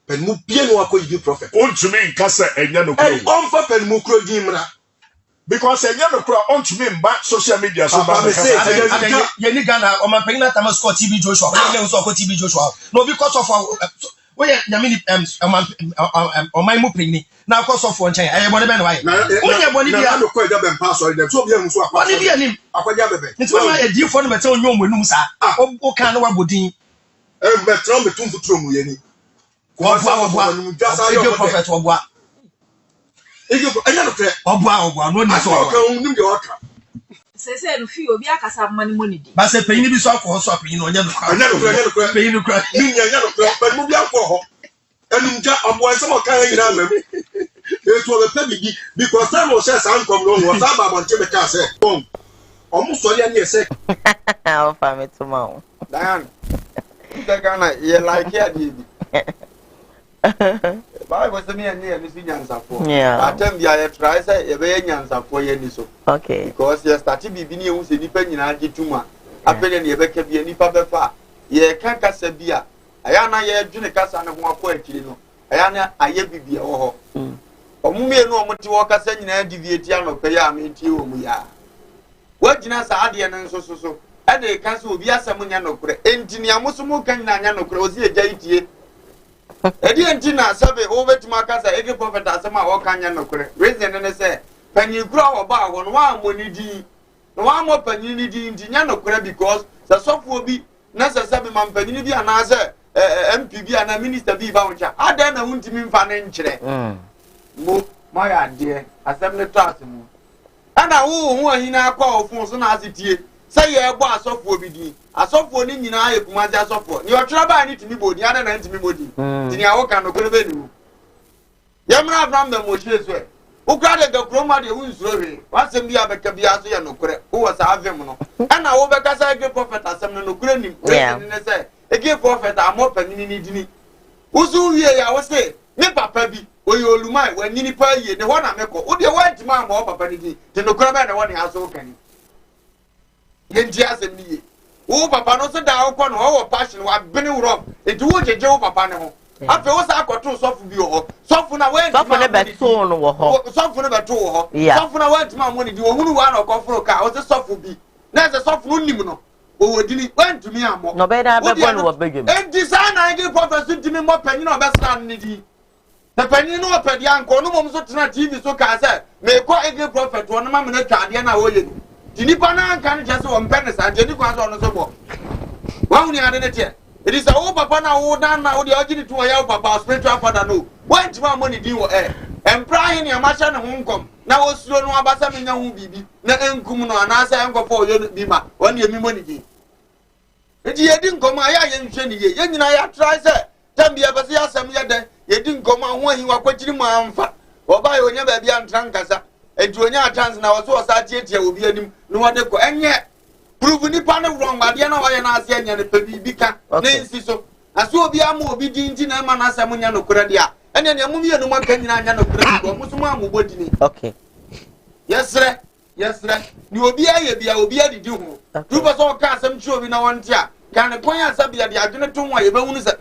pẹ̀lú bí ẹnu akọ yìí prophet. O ntumi nkasa ẹ̀yẹ no kuro. Ẹ̀ ọ̀nfà pẹ̀lú kúrò dín mìíràn. Because ẹ̀yẹ no kuro o ntumi mba social media so ba me say ye ni Ghana o ma pe na tama score TB Joshua. We le so ko TB Joshua. No because of we nyame ni o mai mu pe ni. Na cause of nchen ẹ bọ ne be na why. O ye bọ ni bia. Na ko e da ben pass or dem so bi en so akwa. Bọ ni bia ni. Akwaja bebe. Nti ma e di fo no bete onyo mo enum sa. O kan no wa bodin. Metro betum futuro mu yeni. Ego prophet obua. Ego anya no kre. Obua no ni so. Ka nim de waka. Say no fi obi akasa mani money di. Ba se peyin bi so akọ so peyin no nya no kra. Anya no kre. Peyin no kra. Ni nya no kre. Ba mu bi akọ ho. Enum ja obua se mo kan yina mam. Eto be pe bi because time o se san kom no wo sa ba bon che be ka se. Bom. Omo so ya ni se. O fa me to ma. Diane. Ghana, you like it. Bible says me and you see Yansa for. Yeah. I tell you, I try say you be Yansa for you so. Okay. Because you started be bini who say depend na jituma. Apele ni be ke bi ni pa be fa. Ye kan kasa bia. Aya na ye dwene kasa na ho akọ akiri no. Aya na aye bibia wo ho. Omumie no omote wo kasa nyina deviate anope ya amenti wo mu ya. Wagina sa ade na nso so. Ade kan so obi asam nya nokure enti ne amosomo kan na nya nokure ozi eja itie edi enti na sabe o betuma kasa ege prophet asam a o kan nya nokure reason ne say panyi kura oba ho no wa amoni di no wa mo panyi ni di enti nya nokure because sa sofo obi na sa sabe man panyi bi ana say MP bi ana minister bi ba woncha ada na wuntimi mfa ne nkyere mo ma ya de asam ne to asemu ana wo ahina akwa ofun so na asetie say ye bo asofo obidi asofo ni nyina ye kumazi asofo ni otwera ba ni timi bodi ana na ntimi bodi tini awo kan no kwebe ni ye mra abram be mo hire so e ukra de gakroma de wunsuro we wasem bi abeka bi aso ye no kure wo sa avem no ana wo be kasa ge prophet asem no kure ni ne say ege prophet amo panini ni dini uzu wie ya wo say me papa bi oyi olumai wanyini pa ye ne ho na meko wo de wa ntima amo papa ni di te no kure ba ne wo ne aso kan yenji asemiye wo papa no so da wo no wo passion wa bene wuro enti wo jeje wo papa ne ho afi wo sa akoto sofu bi ho sofu na we sofu ne beto no wo ho sofu ne beto wo ho sofu na we ntuma mo ni di wo hunu wa na okofuro ka wo se sofu bi na se sofu no nim no wo wodini we ntumi amo no be da be bo no wo begem enti sa na igi professor ntumi mo panyi na obesra ne di the panyi no opedi anko no mo so tena TV so ka se me ko igi prophet wo no ma me na twade na wo ye Tinipa na kan just one penny sa jeni kwa so no so bo. Wa uni ade ne tie. It is a o papa na wo dan na wo de ogini to ya papa spiritual father no. When tima money din wo empra hin ya macha ne ho nkom. Na wo suo no abasa me nya ho bibi. Na enkum no anasa enkofo yo bi ma. Won ye mi money din. Eti ye din nkom aya ye nhwe ni ye. Ye nyina ya try say tambi ya basi ya sam ye den. Ye din nkom ho ahi wa kwachiri mu amfa. Oba ye onya ba bia ntrankasa. Enti onya chance na wo so osa tietie obi anim no wode ko enye prove ni pa no wrong ade na waye na ase enya ne pa bibi ka na nsi so aso obi ama obi dinti na ma na asem nya no kura dia ene ne mum ye no maka nyina nya no kura ko musumu amobodi ni okay yesre ni obi aye bia obi adidi ho tu pa so ka asem chi obi na wonte a kan kon ya sabia dia adwene to ho ye ba hunu se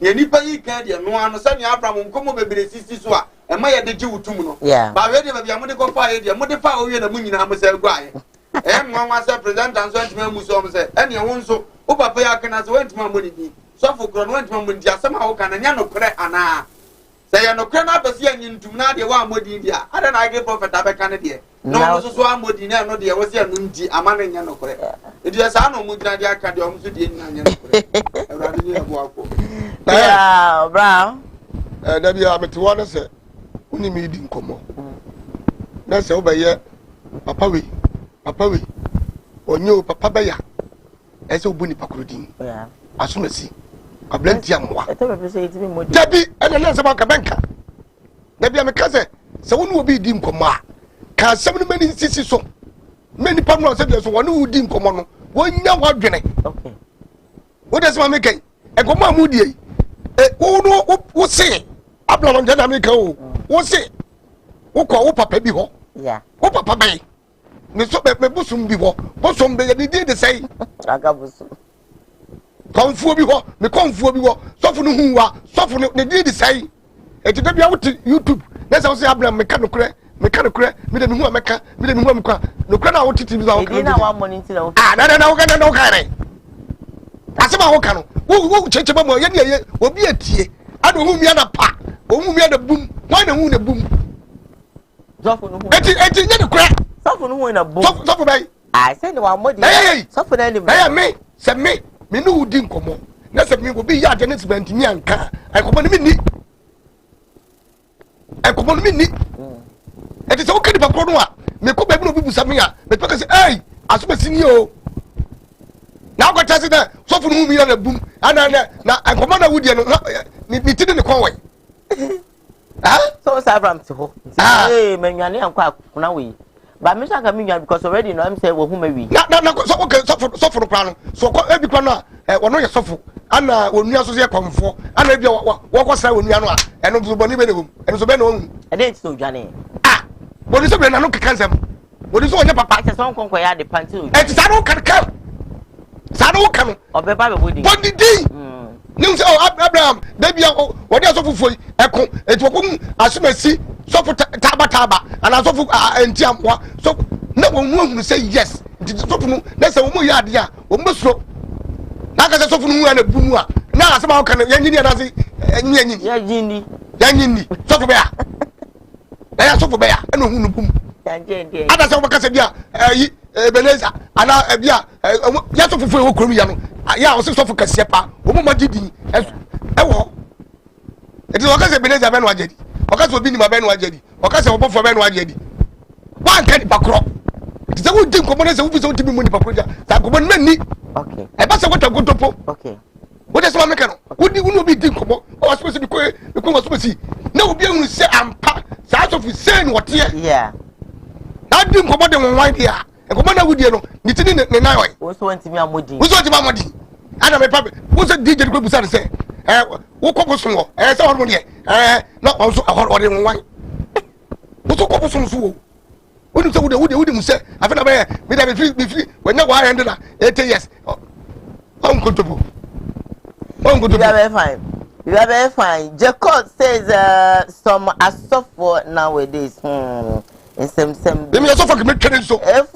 ye nipa yi ka dia no ano se ni Abraham nkomo bebere sisi so a ema ye de jiwutum no ba we de ba bia mo de ko fa ye de mo de fa o ye na munyina mo se guaye nwa se president and so ntima muso mo se ene ho nso o papa ya kana se wantima mo ni bi so fo kro no wantima mo ndi asema wo kana nya no kre ana say no crana besi anyi ntum na de wa amodi dia ada na age prophet abeka ne de no so so amodi na no de wo se anu nti amane nya no kore edu sa no mu gina de aka de o mu so de nya nya no kore ewrade ni ebo akọ yeah bra da bia metewa na se uni mi di nkomo na se obaye papa we onyo papa beya ese obuni pakrodi yeah asumasi ablanti amwa e to represent me modi dabi ene na se banka benka na bia me kaze se wonu obi di nkomo a ka asem no mani sisi so mani pa no se bia so wonu di nkomo no wonya wadwene okay wo de se ma me kai enkomo amudi e wo se abla no jana me ka o wo se wo ko wo papa bi ho yeah wo papa bai me so me busum bi ho busum be ye di de sei aga busum konfuo bi ho me konfuo bi ho sofu no huwa sofu ne di de sei e ti da bia wo YouTube na se wo se abla me ka no kure me de me hu ameka me de me hu ameka no kure na wo titi bi za wo ka na wa monitor na wo na wo ka re asema wo ka no wo cheche ba mo ye ne obi atie ado hu mi ana pa o hu mi ana bum why na hu na bum sofu no hu eti nye ne kure sofu no hu na bum sofu bai I said no amodi sofu na ni me se me no di nkomo na se me go bi ya de ne sibenti ni anka ai komo ni ni eti se wo kedi pakro no a me ko ba bi no bi busa me a me peka se asoma sini o na go tase da sofu no hu mi ana bum ana na komo na wudi no ni tidi ne konwe so Abraham to ho menwane anko akuna we ba me saka me nwan because already no am say wo hu mawi na so okay sofu no pra no so ko ebi kwa no wono ye sofu ana onua so ye kwamfo ana ebi wo ko sra onua no a eno so boni be ne hom eno so be no hu e dey to dwane boni so be na no kekansem boni so onye papa se so nkonko ya de panti o ti sa no kan sa no kan obeba be bodi bodi di nim se Abraham da bia wo de sofu foi eko eti wo ko asumasi sofu taba ana sofu enti amwa so na wo mu say yes the sofu no na say wo mu ya de a wo mbesuro na ka say sofu no hu na bumu a na asema wo kan yanyini na say yanyini sofu be ya ya sofu be ya na hu no bum yanjendi ada say wo ka say bia Ebeneza ana bia ya sofu foi wo kromi ya no ya wo say sofu kase pa wo mu magidi ewo eti wo ka say Ebeneza be no agedi okase obi ni ma be no agedi okase obofo be no agedi wan ka di bakro ti se wo din ko mo na se wo fi se wo timi mo ni bakro ja sa ko mo ni okay e ba se wo ta gotopo okay wo de se ma meka no wo di wo no bi din ko mo o was supposed to be ko was supposed to na obi ehunu se ampa sa so fi se ni wote yeah na din ko mo de won wan dia e ko mo na wudie no ni tini ne na oi wo so ntimi amodi ana me pape wo se DJ ko busa se wo ko bosun wo se ho mo de na wo so ho de won wan wo so ko bosun so wo wodi se wodi mu se afena be me da be free when na 100 na 80 years on control you are very fine Jacob says some asofo nowadays in some them asofo ke me twene so if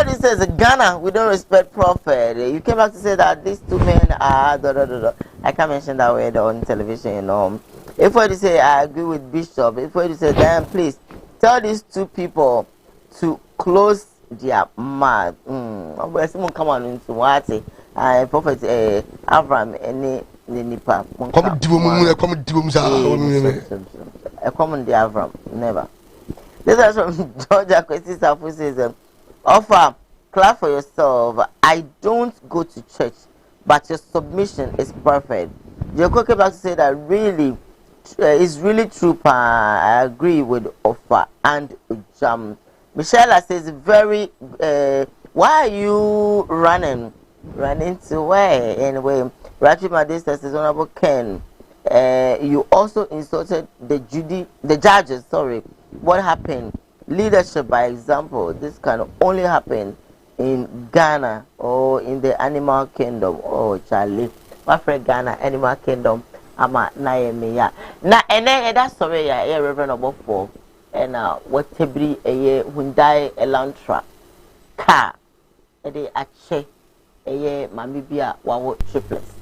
this says Ghana we don't respect prophet you came back to say that these two men are I can't mention that word on television, you know. If what you say I agree with Bishop, if what you say then please tell these two people to close their mouth. Someone come on into what prophet Abraham any nipa come divom sa come the Abraham never. This is from Georgia Kwesi Safu says offer clap for yourself. I don't go to church but your submission is perfect. Joko came back to say that really it's really true. I agree with offer and Michelle says very why are you running to where anyway? Ratchet Modesta says Honorable Ken you also insulted the judges, sorry. What happened? Leadership by example. This can only happen in Ghana or in the animal kingdom. Oh Charlie, my friend Ghana animal kingdom ama na ya na that's sorry ya Reverend Obofo and what tebri Hyundai Elantra car e dey ache mami bia wawo triplets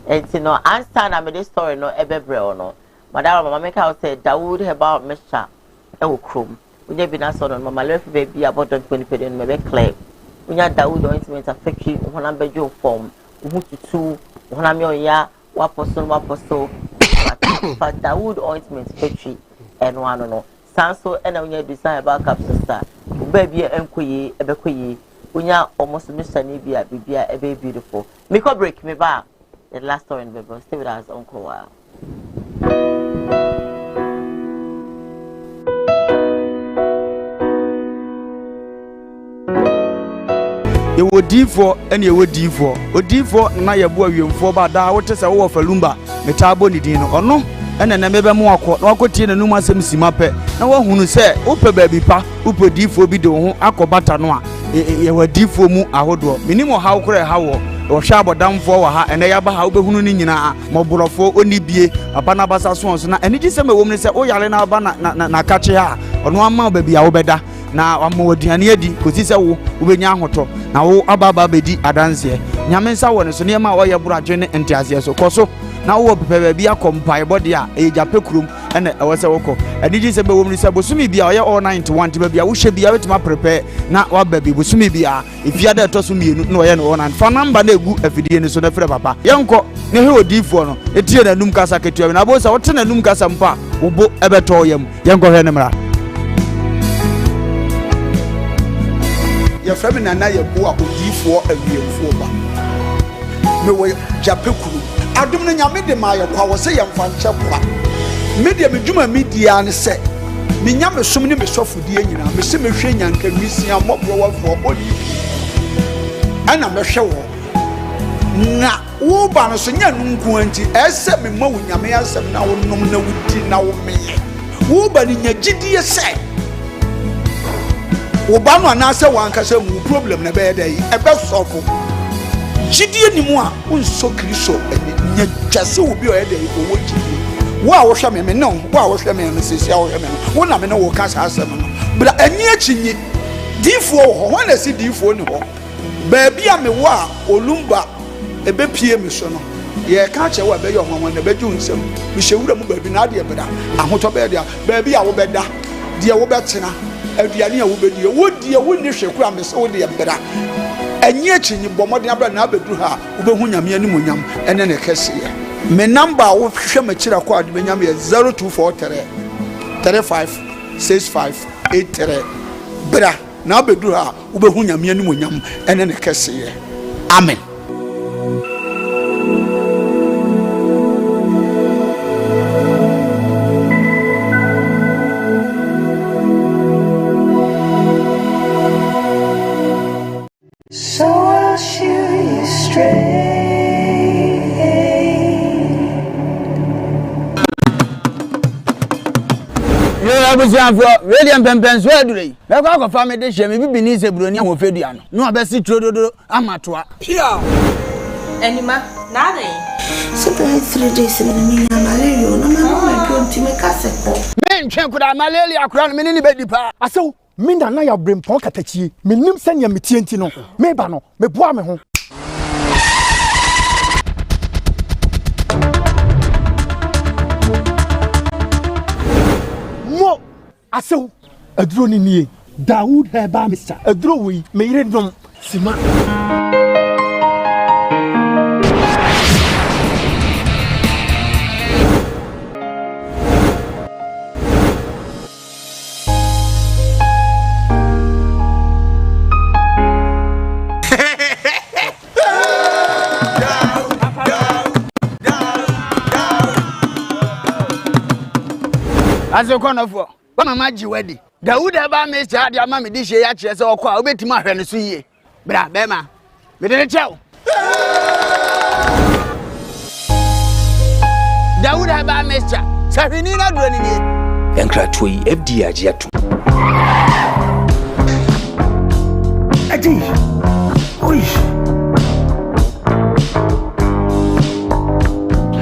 and you know answer na me this story no ebebre no madam mama make out say Dawood herbal mixture e wo krom unya bi na so no mama left baby about 20 pedin me be clear unya Dawood ointment afeki honam bejo form uhututu honam yo ya waposo but Dawood ointment factory and one no sanso ena unya design herbal capsules star baby enkoye ebekoye unya almost Mr. Nibia bibia ebe beautiful me ko break me ba the last story in Bible stay with us on Koowaa. Ye wo D4 ene ye wo D4 o D4 na ye bo awiemfo ba da wo tese wo falumba metabo ni din no ono ene na mebe mo akọ na akotie na num asem sima pe na wo hunu se wo pe ba bi pa wo pe D4 bi de ho akobata no a ye wa D4 mu ahodo minimo hawo kore hawo wo hwa abodamfo wa ha ene ya ba ha wo be hunu ni nyina moborofo oni bie abana basa so na ene gi se ma wo mu se wo yale na aba na kache ha ono ama ba bi a wo beda na amodiane adi kosi se wo benya ahoto na wo ababa bedi adanse nyame nsa wo ne so ne ma wo ye buradwe ne entiase so koso na wo pepe bia kompai body a e jape kurum ene e wo se woko aniji se be wo mu se bosumi bia wo ye all 91 te bia wo hye bia wetima prepare na wa baby bosumi bia ifia da to so mienu na wo ye no na fa number na egu afidie ne so na frɛ papa yenko ne he odifo no etie na num kasa ketua na bo se wo te na num kasa mpa wo bo ebeto yam yenko hwe ne mra ya frame na ye bo a odifo awiemfo ba me wo jape kuru adum no nyame de ma ye kwa wo se ye mfa nche kwa media medwuma media ne se me nyame som ne me sofudie nyina me se me hwe nyanka nwisia mobro wafo odi ana me hwe wo na wo ba no so nya nunku anti ese me ma wo nyame asem na wo nom na wudi na wo me wo ba ni nya gidie se wo ba no na se wanka se mu problem na be dey e be sofo gidie ni mu a unso kristo nya twase wo bi o dey wo gidie wo a wo hwe me no wo a wo hwe me no sisi a wo hwe me no wo na me no wo ka sa asem no bra ani achinyi difo ho ho na si difo ni ho ba bia me wo a olumba ebe pie me so no ye ka che wo be yo hwanwan na be ju nsem me hyewura mu ba bi na de beda ahoto be dia ba bia wo beda de wo betena aduane a wo bedi wo die wo ni hweku a me se wo de beda anyi achinyi bomode abra na abedu ha wo be hu nyame ani monyam ene ne kese ye me number wo hwe ma kira ko ade benyam ye 0243 35 65 83 bra na abedu ha wo be hu nyame ani monyam ene ne kese ye amen. So I'll shoot you straight. Abusianfo William Pempenso adure me kwa kwa family de hye me bibini se broni ho fedua no no abesi trododo amatoa pia Anima na dey So the 3 days in the malaria no ma don't me kase ko me ntwe kuda malaria akura no me ni bedi pa asew minda na ya brempon katachie menim sanya metienti no me ba no me boa me ho mo asew aduro ni nie Dawood herbal mixture aduro wi me yire dom sima azekonofo ba mama ji wedi Dawood eba me cha dia ma me di hye ya kire se okwa obetima ahwe ne so yie bra be ma me de chew Dawood eba me cha sahwini na duro ni ni yankra toyi FD agiatu Adi oi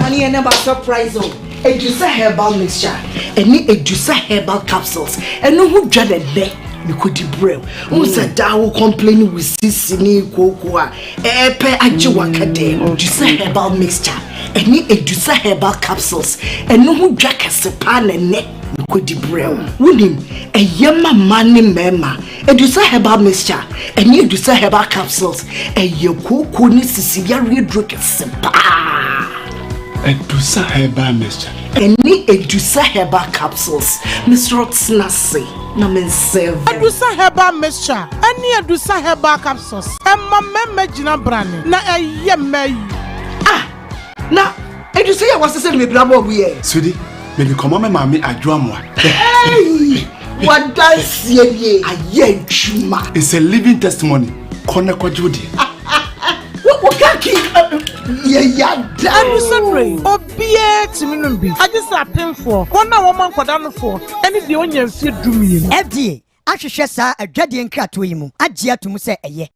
honey and about surprise Edusa herbal mixture any Edusa herbal capsules and no who dreaded there you could brew unsa dawo complain with sisini kokoa epe ajiwakade Edusa herbal mixture any edusa herbal capsules and no who jack a sepan and neck could be brown. Winning a yama money mema, edusa herbal mixture, and you edusa herbal capsules, and your cocoa Sicilian drink a sepa. Edusa herbal mixture. Any edusa herbal capsules, Miss Roxnassi, no men serve. Edusa herbal mixture, any edusa herbal capsules, and my memegina brand, na a yemay. Now, and you say I was to send me bravo we Sweetie, maybe come on, mammy, I drum one. Hey, what does ye? A ye chuma. It's a living testimony. Koneko Judy. What can keep ya damn sorry. Oh, be I just a pin for 1 woman for down for any the onion feed to me. FDA, I should share a Jadian cat to him. Adia to say a ye.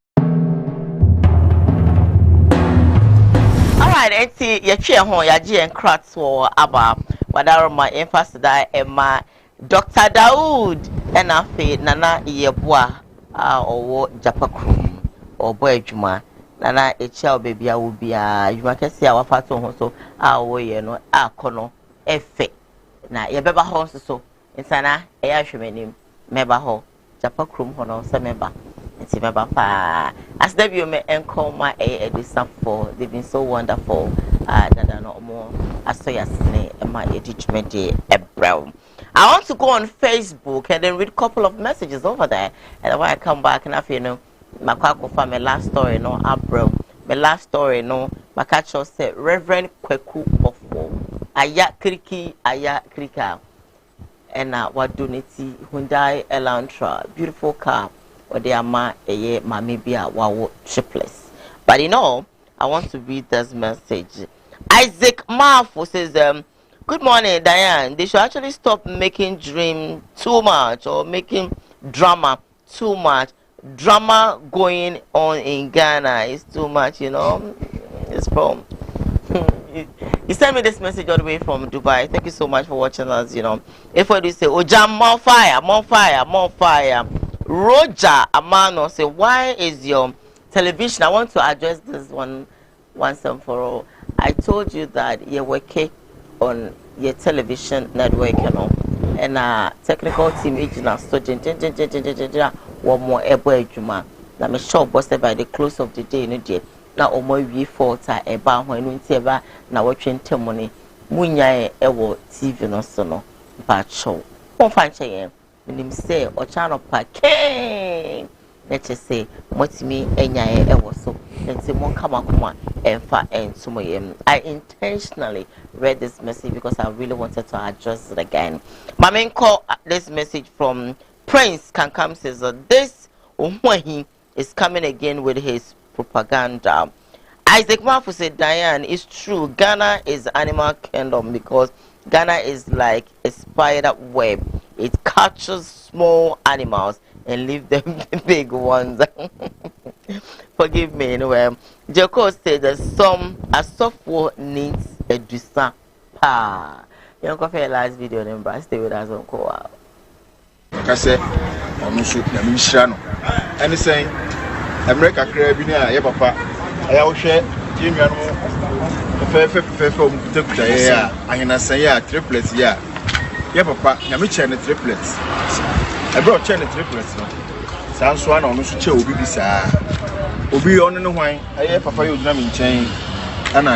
Alright, enti ye chair ho ya ji enkrat so aba wadaro ma emphasis da e ma Dr. Daoud enafe nana yeboa owo japakru obo adwuma nana echia obebi a wo bia adwuma kese a wafato ho so wo ye no akono efe na ye beba ho so insana e ya hwemenim meba ho japakru ho no se meba Meba pa as debut me enko my edisa for they've been so wonderful that no more asoya sene my editment day ebrow. I want to go on Facebook and then read a couple of messages over there, and when I come back and I feel no makwako for my last story no abrow my last story no makacho said Reverend Kweku Ofo aya krika and what donati Hyundai Elantra beautiful car or they are maybe a wow triplets. But you know, I want to read this message. Isaac Marfo says, good morning, Diane. They should actually stop making dream too much or making drama too much. Drama going on in Ghana is too much, you know. It's from you sent me this message all the way from Dubai. Thank you so much for watching us, you know. If I do say, oh jam more fire. Roger Amano say, why is your television? I want to address this one once and for all. I told you that you working on your television network, you know, and technical team agent student one more able juma. Now me sure busted by the close of the day, no day. Now omo we fault eba when we eba na watching temoni munya ewo TV no so no but show. Won fan che Minim say or channel pake. Let's just say motimi enyae ewo so. Then say mon come and fa and sumo. I intentionally read this message because I really wanted to address it again. My main call this message from Prince Kankam says this Umwahi is coming again with his propaganda. Isaac Mafu said, Diane, it's true. Ghana is animal kingdom because Ghana is like a spider web. It catches small animals and leave them the big ones. Forgive me anyway. Joko said that some a software needs a dusa pa. You don't go for your last video, then stay with us on Koowaa. I said, I'm not sure I'm Shano. And he's saying, America Caribbean, yeah, papa. I will share Jimmy fair from the I can say, triplets, yeah. Yeah, papa, Yamicha and the triplets. I brought Chen and triplets. Sounds one on Mr. Will be sir. Will be on the wine. I have papa, you drum in chain. Anna,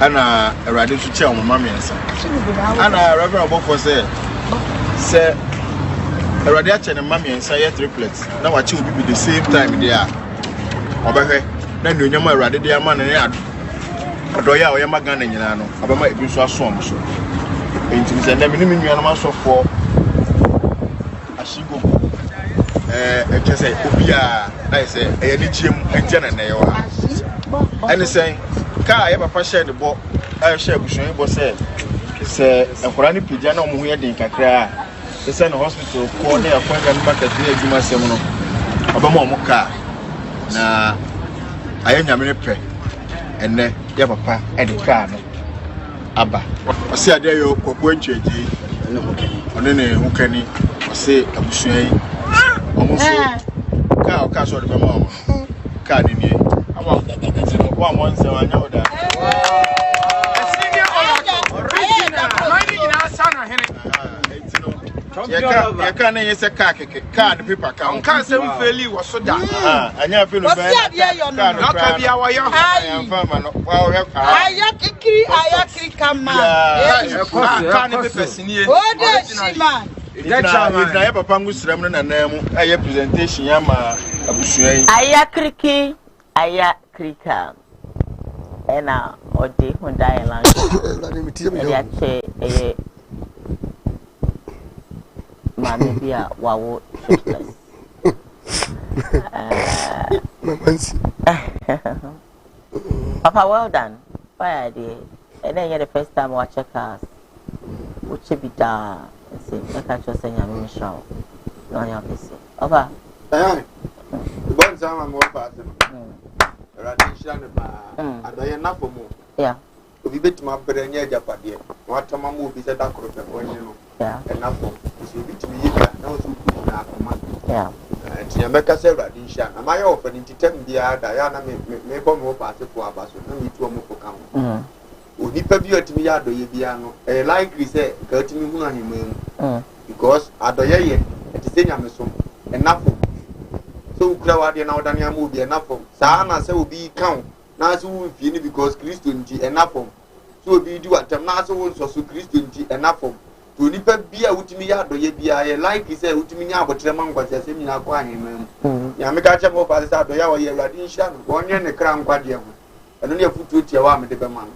Anna, a radical chair on mammy and son. Anna, Reverend Boko said, Sir, a radiation and mammy and say triplets. Now what you will be the same time there. Over then you know, rather dear man and yard. Odoya or Yamagan and Yano, about my abuse or swamp. Paintings and the minimum animals of for a shigo. Just say, Opia, I say, a lithium and Jenna. And the saying, Car ever shared the book. I share with you, but said, a Korani Pijano Muya Kakra. The son of hospital, corner appointment market near Juma Semono. Abamoka. Na I am Yamine and then your papa and the car. Abba. I say, there you go, Quenchi, and then who can he say, a bushing almost car castle of the mom. Cardini. I want that. One once I know that. You can't say car paper car. Can't say fairly was so that. I never feel bad. Not can be our young farmer. Ayakiri come man. Can't be person here. If I ever pangus remnant and a presentation, Yama Abushua. Ayakriki, Ayakrika. And now, or day when dying land. Mammy be a wow, shiftless. Papa, well done. Why idea? And then you're the first time watch a cast. Which should be done. See, I can't just say I'm show. No, you're busy. Over. The one time I'm more fast. I don't enough for more. Yeah. We bet my brain near Japan. What time I move is a dark road. Yeah. Enough for yeah. Jamaica said Radisha. Am I offering to tell me Diana may bomb more pass for us? No need to move for count. Would you be at me at the Yabiano? A likely say, go to me on him because at the Yay, at the same Amazon, enough. So, Claudia now than you movie enough. Sana so be count. Now, so feel because Christian enough. So be do at them now, so Christian enough. To nipa bia wutimi ya do ye bia ye like say wutimi nya abotrema nkwase se mi akwa hemam ya me ka chemo fa se do ya wo ye urade nhia no wonye ne kra nkwade ho eno ne futu tie wa me de be man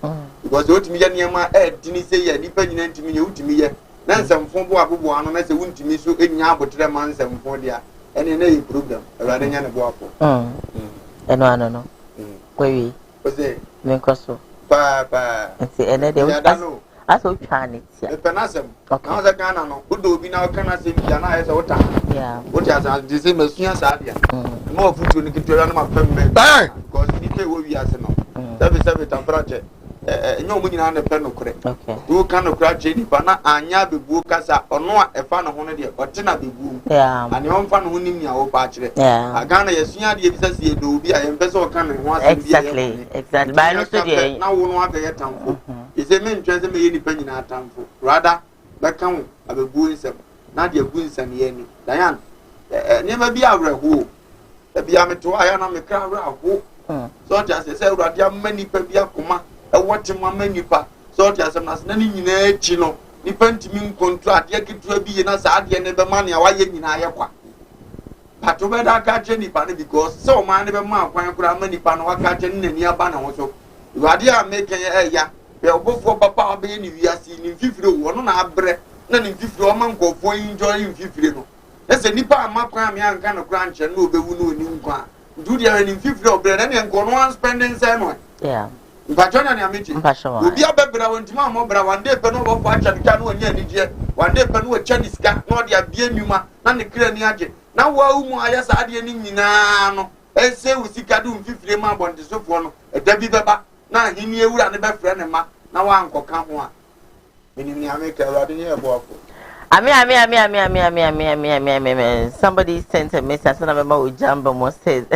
because wutimi ya niema dini se ye nipa nyina ntimi ye wutimi ye na nsamfo bo abobo ano na se wuntimi so enya abotrema nsamfo dia ene na ye problem urade nya ne bo afo eno ano no kwewi ose me nkoso pa nti ene de as we trying it yeah penasem now the Ghana no do be now can say ya na ese wota yeah what ya say say masua sa dia mo futu ni kitu na ma pembe because ni ke wo wi ase no sabe temperature enyo mu nyina na pe no kore okay do kan no kra je ni pa na anya bebuo kasa ono a efa no ho no de ote na bebuo yeah ani on fa no ho nim nia wo pa kire yeah Ghana yesua de bi sase do bi a yempe so kan no ho ase bi exactly by no so de na wo no aka ye tamfo ise me ntwense me ye ni pa nyina atamfo rather beka wo abebu nsem na de abu nsem ye ni dayan niema bi awreho e bia meto aya na me kra awreho so tia se urade amani pa bi akoma e wote amani pa so tia se na ni nyina echi no nipa ntimi nkontrol ade kitu bi ye na sa ade ne be ma ne wa ye nyina ye kwa pato be da ka je ni pa ne because so man ne be ma kwan kura amani pa no wa ka je ne ni aba na wo so urade a make ya be obofo papa be ni wiase ni fifire wo no na abre na ni fifire o man nkofo enjoy ni fifire no ese nipa amakwa me anka no kra nche no obewu no oni nkwa ndu dia ni fifire obre na ne nko no spending say no yeah mpachona ni amiti obi abebra wontima amobra wande pe no bofo acha nka no onya ni die wande pe no acha ni sika no dia bia nwuma na ne kra ni age na wa umu ayasa ade ni nyina no ese usika du fifire ma bonde sofo no edabi beba na hini ewura ne be frɛ ne ma na wa ankoka ho a menim ni ameka urade ne eboafo ami somebody sent a message and remember with Jamba Mo says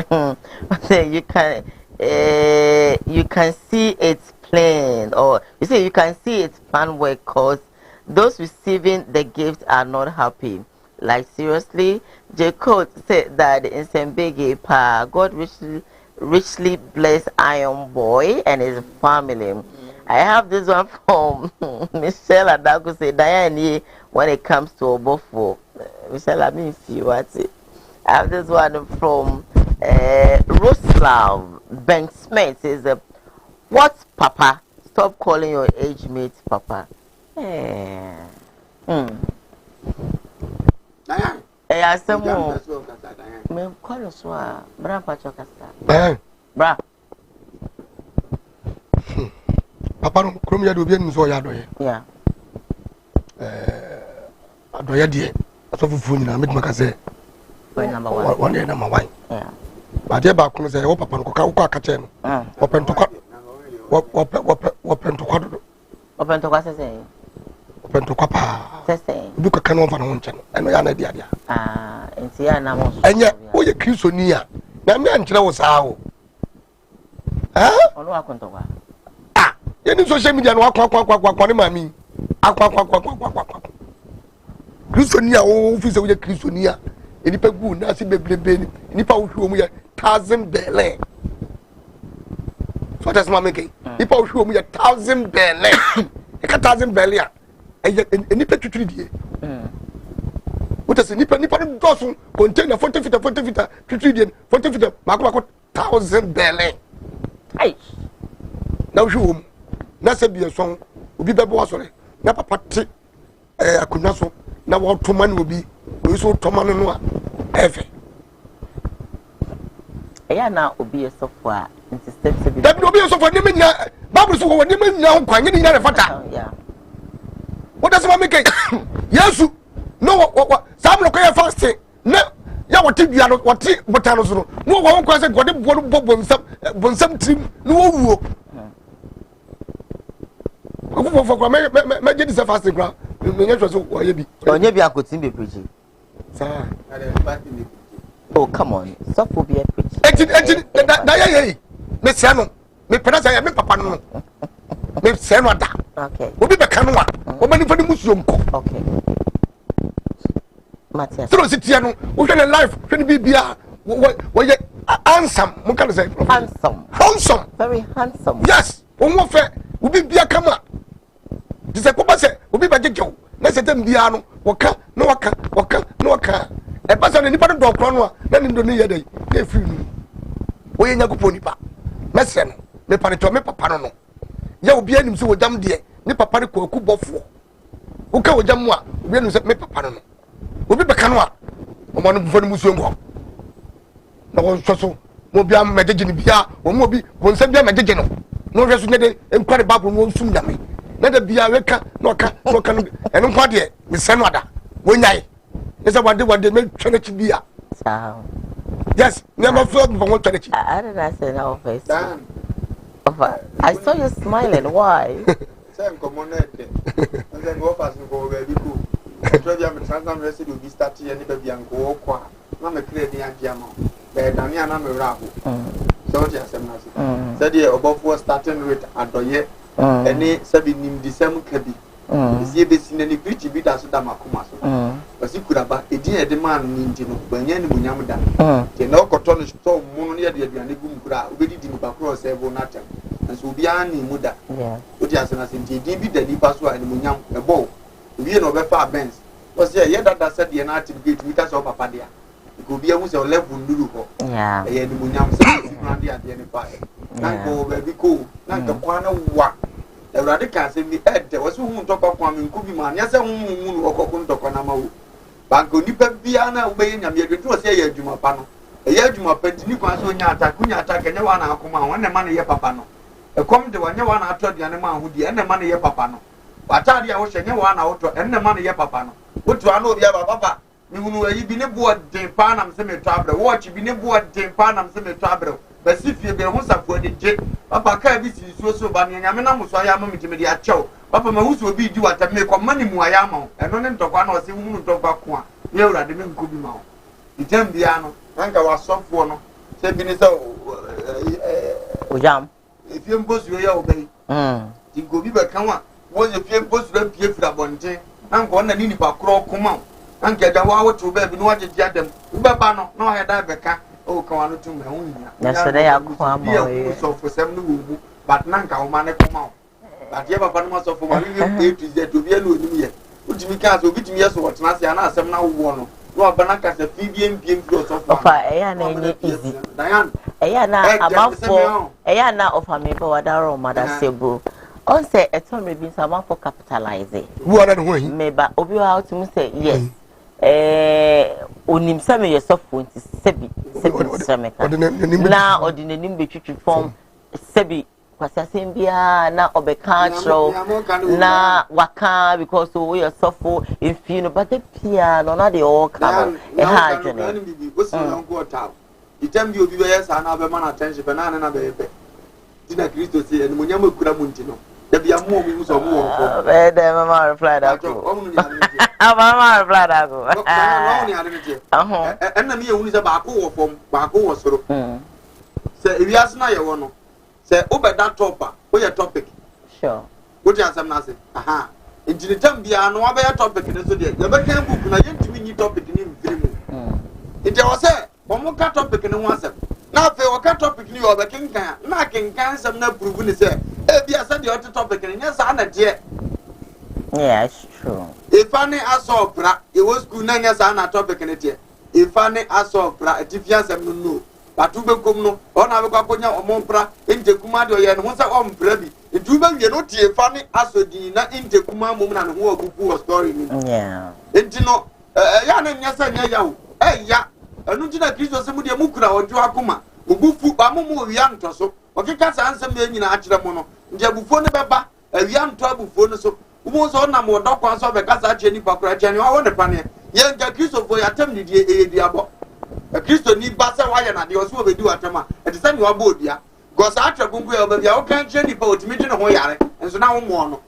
you can see it's plain, or you say you can see it's plan work cause those receiving the gift are not happy. Like seriously, J. Code said that in Sembege Pa God richly bless Iron Boy and his family. I have this one from Michelle Adaku say Diane when it comes to Obofo. Michelle, I mean see what it. I have this one from Roslav Ben Smith says what Papa? Stop calling your age mate Papa. Diane. I some more. Me call us wa bra pa chokasta. Bra. Papa no krom ya do bi enu so ya do ye. Yeah. Adoya die. So fufu nyina me maka say. Number 1. One day number 1. Yeah. Ba de ba ko say wo papa no ko ka che no. Open to kwa. Open to kwa do. Open to kwa say. Open to kwa pa. Say. Du ka kan won fa no nche no. Eno ya na dia dia. Enti ya na mo. Enye wo ye Kristo ni a. Na me ankyere wo saa wo. Onu akonto kwa. Yeni social media no akwa ne mami. Akwa. Kristonia o fi se wo Kristonia enipa gu na se bebrebe ni enipa wo hwe mu ye 1000 bele so that's my making enipa wo hwe mu ye 1000 bele e ka 1000 bele a enipa tuturi die what is enipa no dosun container 40 feet tuturi die 40 feet mako 1000 bele ai na wo hwe mu na se bia son obi bebo asore na papa te akunwa so na wo toma no obi we so toma no a efe eya na obi esofo a insistence bi da bi obi esofo ni menya bible so wo ni menya nkwa nyi ni na fata what does make yesu no what sam no kwa fasting na ya wote dua no wote botano so no wo nkwa se gode bonsam trim no wo wuo for me get this fasting gra me nyɛ so wo ye bi onye bi akotin be preach sir oh come on stop for be preach enti da ye me sia no me pena sa ya me papa no me sia no da okay obi be ka no a o mani fa ni musuo nko okay Matthias so sit here no wo hwe life hwe ni bibia wo ye handsome mo kan say handsome very handsome yes wo mo fe obi bia kama dise ko ba se obi ba jejew na se tem bia no waka e ba se ni pa do kro no a na ni do ni ye dai na free no wo ye nyakopo nipa mese no me pa ne to me papa no ya obi anim se wo jam de ni papa ne ko akubofo wo ka wo jam mu a obi anim se me papa no obi be ka no a o ma no bu fo ni musuo ngo na wo so mo bia me jeje ni bia wo mo bi wo nsa bia me jeje no no hwe so ne de enkware babu no sum nyame na da bia weka no ka no eno kwa de me se no ada wo nyai esa wade me twene chi bia yes never feel me for twene chi I didn't say no face I saw you smiling why say come on there and then go fast go baby go try to am transam rest do be start here ni baby anko kwa na me create the andiamo be dani ana me rabo so what you say na say the obofo starting rate adoye any sabi nim disem kabi isi be sinani preach bi da so da makoma so basi kuraba edin ede man ni ndi no banya ni munyam da ke na okoto no so mu no ye de aduane gum kura obedi di ba cross ebo na tem nso obi an ni mu da odi asena senti edin bi da ni pa so ani munyam ebo obi no be fa benz o se ye da said ye na activate mi ka so papa dia ko obi ahu se o level nduru ho ye ni munyam se na dia de ni pa na ko be ko na ka kwana wa Ewurade ka se mi ede wo so hu ntokwa kwa me nkubi ma nya se hu mu nu okoko ntokwa na ma wo banko nipa bia na wo be nyame adwatu wo se ye adwuma pa no ye adwuma pa ntini kwa so nya ataka nya wa na akoma wo ne ma ne ye papa no ekom de wa nya wa na ato de ne ma hu de ene ma ne ye papa no watade a wo hye nya wa na woto ene ma ne ye papa no wotu ana obi aba papa mi hunu ayi bi ne bo den pa na mse me to abre wo chi bi ne bo den pa na mse me to abre basi fie be ho safo de je papa ka bi si so ba ne nyame na muso ya ma mitime de achew papa ma huso obi di wata me ko mani mu aya ma eno ne ntokwa na o se hunu ntokwa ko a ye urade me nkobi ma o item bia no anka wa sofo no se bi ne se o jam efie mposu ya obai ti gobi be kan wa wo ye fie mposu ra pie fira bonte anka ona ni nipa kro koma anka da wa wotu be bi no waje adam ubaba no na wa heda be ka o kan no tum ehun nya ya se ya kwa ma e so for sem no wo but nanka o ma ne koma but ye baba no ma so for ma we to z to bi enu onim ye utimi ka so bitimi ye so wotena se na asem na wo no no abana ka se fi bi empiem fi so for fa eya na ni easy eya na amafo eya na of me ba wadaro mother sebo on say eton me bi sama for capitalize wo ana no hin me ba obi wa to say yes onim same ye sofo nti sebi semeka na ordinanim betwitwi form sebi kwasasem bia na obeka chro na waka because we are sofo if you know but the piano na the all come e ha adwene o si na nko ta item bi obi be yes na be man attention be na be be dina Kristo si en munyam akura mu nti no da bia mo mi mu so mo wo be de mama reply da ko mama reply da ko na mi ye hu ni se ba ko wo fom ba ko wo soro se ewias na ye wo no se obeda topa o ye topic sure what you asem na say aha nti ne tam bia no abɛyɛ topic ne so deɛ yɛbɛka book na yɛntumi nyi topic ne mfiri mu nti ɛwɔ sɛ ɔmo ka topic ne ho asɛm na afei ɔka topic ne yɛ ɔbɛkenkan na akenkan nsɛm na prove ne sɛ ebia sɛ deɛ ɔte topic ne nyɛ saa na deɛ. Yeah, it's true. Ifa ne asɔ ɔpra yɛwɔ school na nyɛ saa na topic ne deɛ Ifa ne asɔ ɔpra atifi asɛm no no batu bɛkom no ɔna abɛkɔ akɔnya ɔmo mpra ntekuma deɛ ɔyɛ ne ho sɛ ɔmpra bi nti wobɛwie no tie Ifa ne asɔ din na ntekuma mmom na ne ho abubu wɔ story ni nti no ɛyɛ ne nyɛ sɛ nyɛ yawo ɛya ɛno nti na Kristo sɛ mu deɛ mukura ɔdwo akoma mubufu amomo owia ntɔ so ɔkeka saa nsɛm yɛ nyinaa akyerɛ mo no nti abufuo ne bɛba awia ntɔ abufuo no so umu so na mo dɔ kwan so bɛka saa kyerɛ nipa kora kyerɛ ne wɔ ne paneɛ yɛn nka Kristofo yɛatam ne die ɛyɛ duabɔ Kristo ni ba sɛ wayɛ nadeɛ ɔso wɔbɛdi watam a ɛte sɛ ne wabɔ odua gɔ saa atwerɛ konko yɛ ɔbaabi a woka kyerɛ nipa ɔtumi gye ne ho yare nso na wommɔɔ no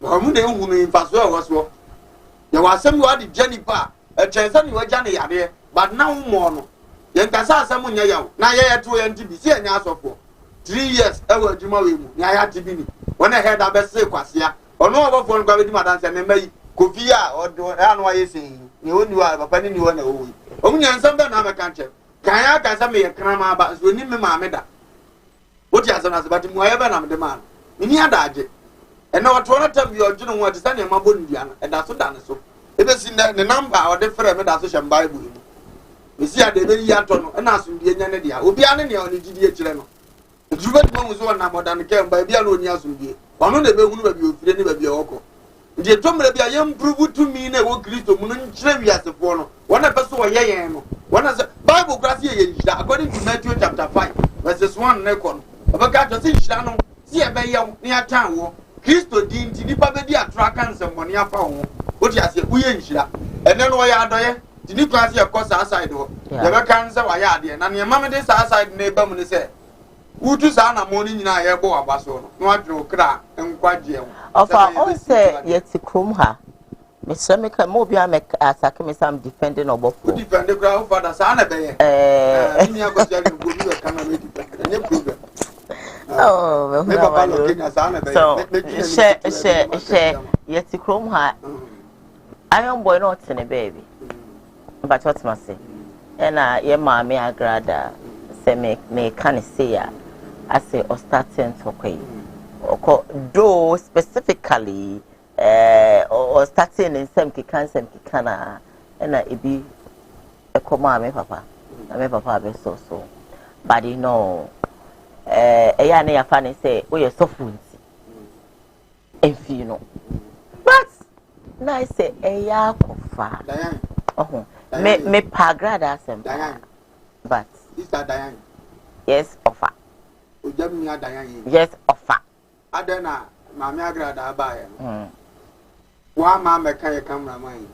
ɔmu na ɛhu no mfasoɔ a ɛwɔ soɔ yɛwɔ asɛm yɛ wade gya nipa a ɛkyɛn sɛ ne wagya ne yareɛ but na wommɔɔ no yɛn ka sɛ asɛm nyɛ yaw na yɛyɛ to yɛn ti bi si ɛnyɛ asɔfoɔ 3 years ɛwɔ adwuma wei mu ne ayɛ ate bi ni wɔn ɛhɛ da bɛse kwasia ɔno ɔbɔfoɔ no kwa bɛdi madanse ne mma yi kofi a ɔdo ɛno ayɛ sɛ ne oni wa papa ne ni wɔ na ɔwɔ yi ɔmu nya nsɛm bɛ na abɛka nkyɛn kan ya ka sɛ meyɛ krama aba so ni me maame da wote asɛm na sɛ bati mu ayɛ bɛ na mede maa no ni adagye ɛna ɔto no tam bi ɔgye no ho ɔte sɛ ne ma bɔ ne dua no ɛda so da ne so ebesi ne number a ɔde frɛ me da so hyɛ Bible mu mesi ade bɛyi atɔ no ɛna asomdie nya ne dia obia ne ne ɔne gidi akyerɛ no Juba to mo so na modern care ba bia no ni asomdie ɔno na ɛbɛhunu ba bi ofire ne ba bi ɔkɔ nti tomre bia yɛm prove to me na ɛwɔ Kristo mu no nkyerɛ wiasefoɔ no wɔna pɛ so wɔyɛ yɛn no wɔna sɛ Bible class yɛ nhyira according to Matthew chapter 5 verses 1 ne kɔ no ɔbɛka to sɛ nhyira no si ɛbɛyɛ ne atan wɔ Kristo di nti nipa bɛdi atoro aka nsɛmmɔne afa wo wote ase woyɛ nhyira ɛnɛ no wɔyɛ adɔyɛ nti ni class yɛ kɔ saa side hɔ yɛbɛka nsɛ wɔyɛ adeɛ na nneɛma me de saa side ne ba mu ne sɛ utu saa na mo ni nyina ye bo abaso no no adwo kra nkwaje ho ofa on say yeti krom ha me se me ka mo bia me attack me sam defending obofo defend kra o father saa na be ye ni agosia ni go ni ka na me defend any problem oh me papa lo kenya saa na be she yeti krom ha iron boy no tene baby but what must say ena ye ma me agrada se me kan say ya I say or starting to okay. Though specifically or starting in some kikana and it be a coma me papa. I me papa be so. But you know a yana funny say we are so food and you know. But now I say a ya kofa. Oh me pagrada sem but Sister Diane. Yes, offer. Ujamia Diane. Yes, offer. Adena, Mamma Agrada Bayan. One mamma can camera mine.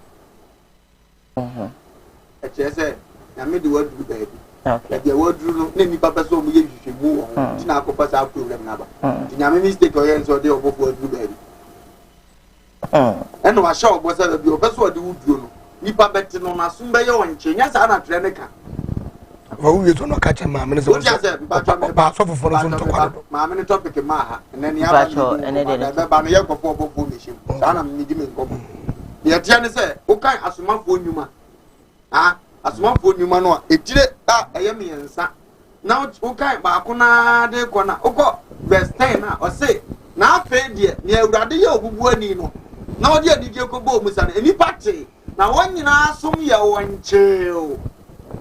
A chair said, I made the word to baby. Okay. The word drew no papa so we should move on. Tinaco pass out program number. Tinami mistake or answer the over for baby. And no, I shall was a your best word you do. Nipa better no Masumba and Chinas are not Reneca. Who you don't catch a mamma is also for Mamma topic in Maha, and then you have a population. Sana medium in common. The Atiana said, okay, as a month for Numa. Ah, as one for Numano, it did a yummy and son. Now, okay, Bakuna de Kona, Oko, Vestena, or say, now fade dear, near Radio Buenino. Now, dear, did you go Musan, any party? Now, when you are some year one chill.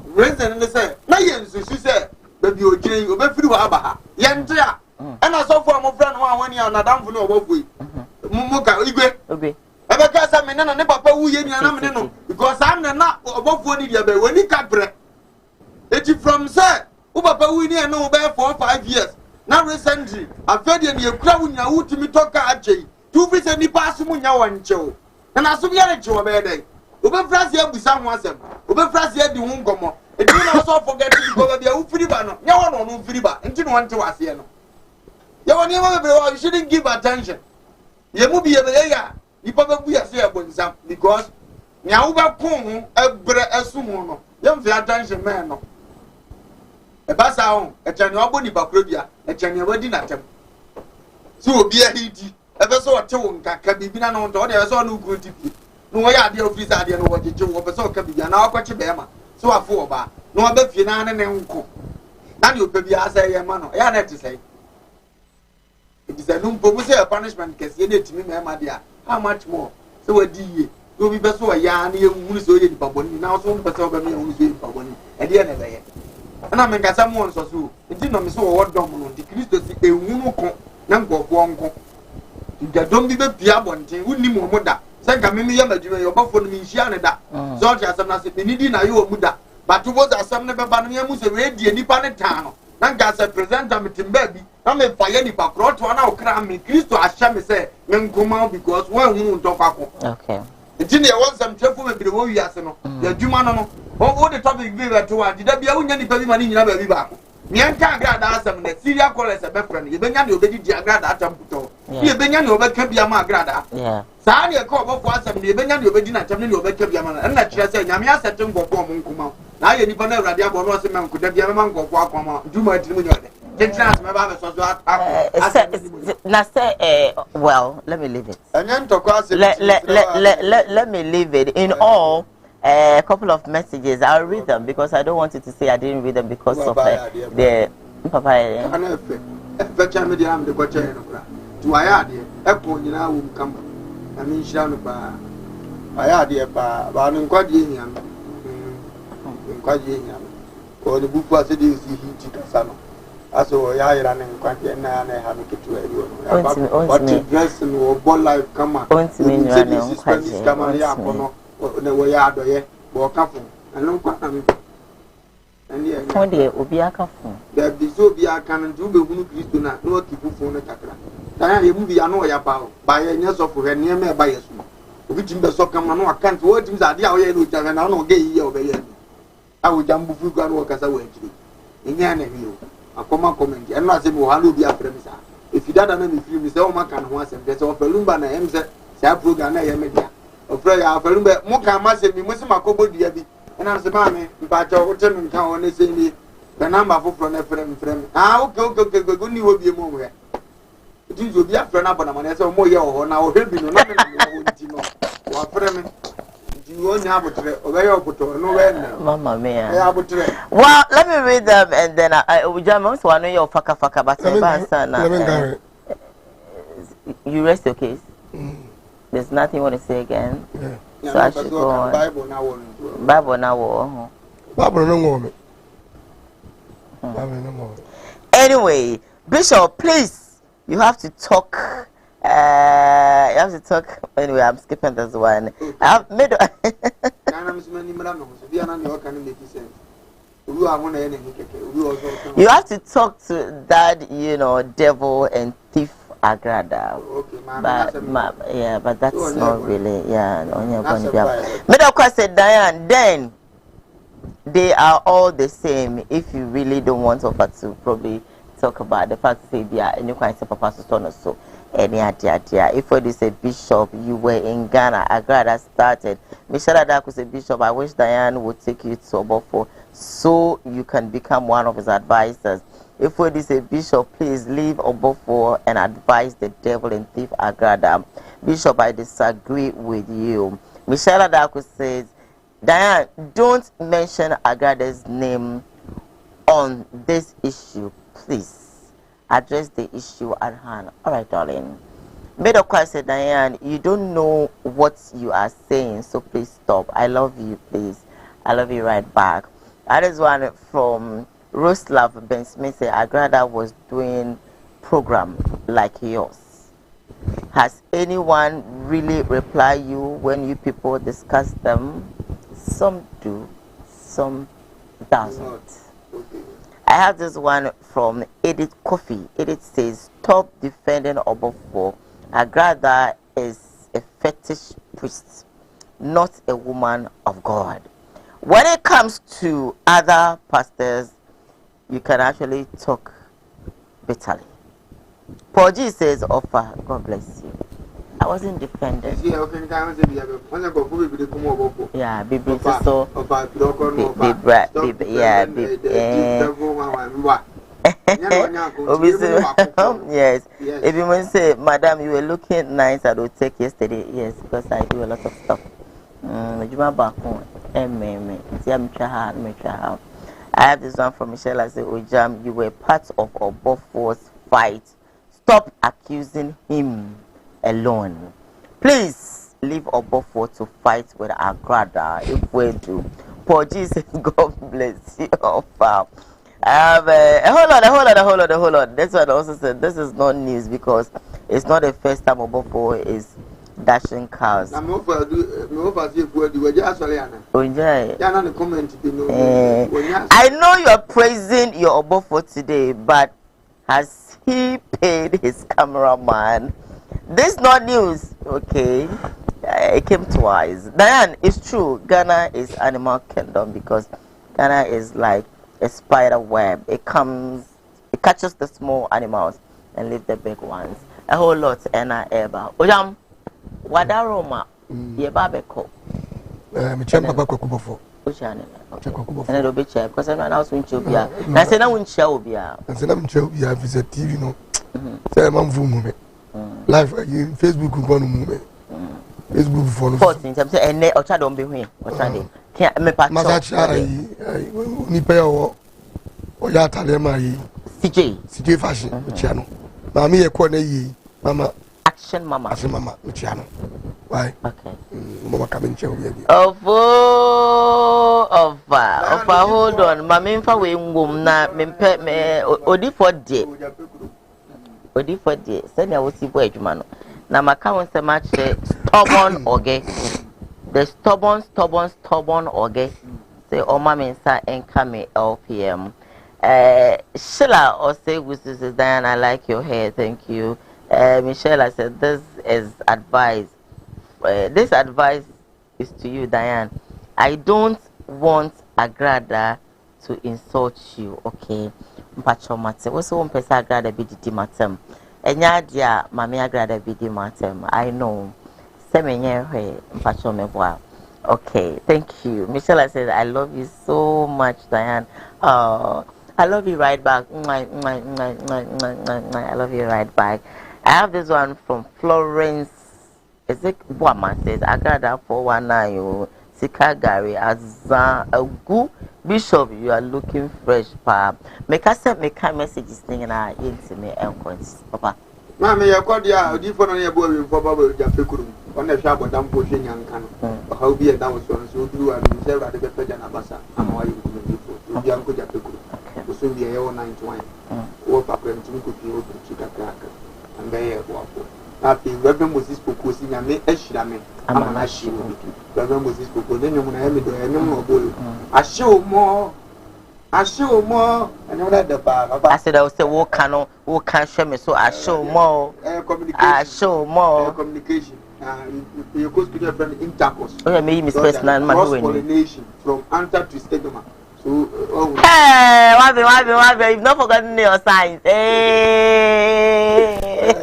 Reason say, Nayan, she said, baby, you change, you be free Abaha. Yantia, and I saw for my friend one year, Madame for no way. Mumoka, Igwe. Because I'm in a papa who you know, because I'm not above 40 years, but when you can't break. It's from sir, who papa we near no bear for 5 years. Now recently, I've heard you crowd your to me talk at J. 2% any pass one show. And I saw you a bad day. Ube frasi ya busa mwasem. Ube frasi ya di ungomo. Eti na also forget to go be ufiriba no. Nya wano no ufiriba. Enti no wanti wasiye no. Ya wani ya you shouldn't give attention. Ye mu bi ye ya. Nipa be bu ya so ya bonsam because nya ube kun ebre esu mu no. Ye mfi attention man no. E basa on, e chani obo ni bakro bia, e chani wadi na tem. So obi a hidi. ebe so wote wo nkaka bibi na no nto de ebe so no kuru tipi no wo ya de office ade no wo jeje wo be so ka bibi na akwache be ma so afo oba no oba fie na ne nko na de opa bi asa ye ma no ya na te say it is a no mpo say a punishment kese na etimi me ma dia how much more so wadi ye no bi be so ya na ye wuru so ye nipa boni na so be so be me wuru so ye nipa boni e de na be ye na me nkasa mo nso so enti no me so wo dom no di Kristo si ehunu ko na nkofo nko the don't be pia bonten wonni mo muda se ga me ya madwuma yo bafo no me nhia ne da so oti asem na se benidi na yo muda but wo za asem ne beba no yamu se we die nipa ne tan no na ga se presenter metimba bi na me fa ye nipa kro to na okra me Kristo ahya me se me nkoma because one hunu ntofako okay enti ne won sam trefo me bi wo wi ase no ya dwuma no no wo the topic bi we to wa di da bia wo nya nipa bi ma ni nyina ba bi ba ko mienka agrada asem na serial callers e be friend ye benya ne obedi di agrada atamputo ye benya ne obeka bia ma agrada saa ne ka obofo asem ne benya ne obedi na tam ne obeka bia ma na kire se nyame asete ngofo mo nkuma na ye nipa na awrade abo no se men kuda bia ma ngofo akoma duma atimu nyode kentrans me ba be so na say well let me leave it let me leave it in all. A couple of messages. I'll read them because I don't want you to say I didn't read them because of the Papa. ne wo ya adoye bo kafo anu kwa na me fon de obi aka fon da bizo obi aka no ntu be hunu Kristo na no kipu fon no kakra dan ya mu bi anu ya ba ba ya nya so fo he ne me ba yesu obi timbe so kama no aka ntu wo tim za de a wo ye no jaga na no ge yi o be ye a wo jambu fu kwa no kasa wo akiri enya na wi o akoma comment enu ase bi wo ha no bi afre mi sa efidada na mi firi mi se o maka no ho asem de se o pelumba na em se sa program na ye media ofra ya falumbe mo kan ma se mi mo se makobo dua bi na se ba me mpa cha o temi nkan o ne se ni the number foforo na frem okay go ni wo bi mo mo ya ti zo bi afra na bona na se mo ye o ho na o hebi no na me na wo ti no wa frem di wo nya abotre o be ye oboto no we na mama mia ya abotre well let me read them and then I will jam so I know your faka but you rest your case. There's nothing you want to say again. Yeah. So I should go on. Bible now. Bible no Anyway, Bishop, please, you have to talk. Anyway, I'm skipping this one. I have made. You have to talk to that, devil and thief. Agrada. Okay, but that's not really, on your point of view. Middle question, Diane, then they are all the same. If you really don't want to probably talk about the fact that they are any kind of papa so any idea. If it is a bishop, you were in Ghana, Agrada started. Michelle Adaku said, Bishop, I wish Diane would take you to Obofo so you can become one of his advisors. If it is a bishop, please leave Obofo and advise the devil and thief Agrada. Bishop, I disagree with you. Michelle Adaku says, Diane, don't mention Agrada's name on this issue. Please address the issue at hand. All right, darling. Medokwa said, Diane, you don't know what you are saying, so please stop. I love you, please. I love you right back. That is one from Roslav Ben Smith said Agrada was doing program like yours. Has anyone really replied you when you people discuss them? Some do, some doesn't. I have this one from Edith Coffee. Edith says, stop defending Obofo. Agrada is a fetish priest, not a woman of God. When it comes to other pastors, you can actually talk bitterly. Paul G says, offer, God bless you. I wasn't defending. Yeah, Bibi so. Yes. If you want to say, Madam, you were looking nice at hotel yesterday. Yes, because I do a lot of stuff. I have this one from Michelle. I say, Ojam, you were part of Obofo's fight. Stop accusing him alone. Please leave Obofo to fight with Agrada if we do. For Jesus, God bless you. I have hold on. That's what I also said. This is not news because it's not the first time Obofo is dashing cars. I know you are praising your Obofo today, but has he paid his cameraman? This is not news, okay? It came twice. Diane, it's true. Ghana is animal kingdom because Ghana is like a spider web. It catches the small animals and leaves the big ones. A whole lot. Ena eba. Ojam, wadaroma. Yeba beko. Me chamba ba kokubofo. Ojane. And it'll be check because I'm not swing chobia. I say na win chobia. I say na win chobia. Visit TV no. Say I'm vumu. Live in Facebook go no mu. Facebook for 14 times and ne ocha don be hwe ocha de can me pa masacha ni pe o ya tale ma yi CJ fashion chia no ma me ye ko na yi mama action mama chia no why okay mama ka ben chia obi ofa hold on ma me mfa we ngom na me odi for de say na wo si bo adwuma no na maka won se match stubborn oge the stubborn oge say o ma me nsa enka me LPM Sheila or say with this is Diane, I like your hair, thank you. Michelle, I said this is advice. This advice is to you, Diane. I don't want Agrada to insult you, okay? Mpacho mate. What's one person Agrada be di matem? Enya dia mami Agrada be di matem. I know. Semenye he mpacho meboa. Okay, thank you. Michelle, I said I love you so much, Diane. I love you right back. I love you right back. I have this one from Florence. Is it Wama says Agrada 419 Sika Gary Azan Agu Bishop, you are looking fresh, pa. Make us send me messages thing and I into me and coins, Papa. Mamma, you called ya, different on your boy for Baba Japekuru, on the shop of Dampo Shinyan Can, or how be a down so do and tell at the Pejan Abasa, and why you do Janko Japekuru, will soon be a 9 or Papa and Timku Chica Cracker, and they are waffle. Happy Reverend Moses Pocosi, and me Eshame, Amanashi, Reverend Moses Poco, then you want to have me do a no more. I show more, and all that the bar. I said, I will say, what can show me, so I show more, communication. You go to your friend intercourse. Oh, me, Miss Personal, my pollination from anta to stegma. So, hey, what you've not forgotten your signs. Hey.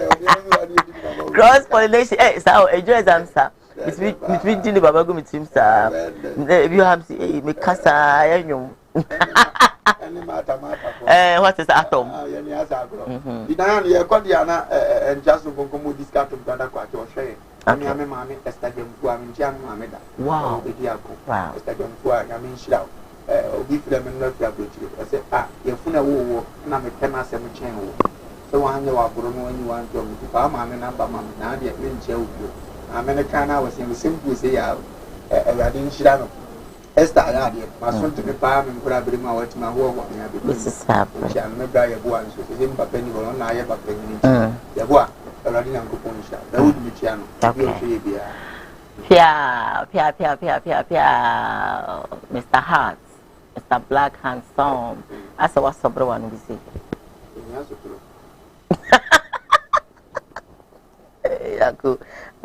Cross pollination. Eh, so enjoy them, sir. Between the Babago with him, sir. If you have see me casa, what is atom? You got Diana and just go discard to Brother Quato Shay. I'm a mammy, a stadium for Jam Mameda. Wow, wow, a stadium for Yamin Shroud. Give them a note. I said, you're full of war, and I'm a tennis and channel. So I know I don't know when you want to farm, I'm a number, Mamma, now they didn't tell you. I'm in a kind I was in the simple say out. I didn't shut Esther, my son to the farm and probably my watch my work. This is happening. I'm not going to go on, so him, but penny will not have a penny. The boy, a running uncle Ponisha, that would be channel. Mr. Hart, Mr. Black Handsome. I saw what someone we see. I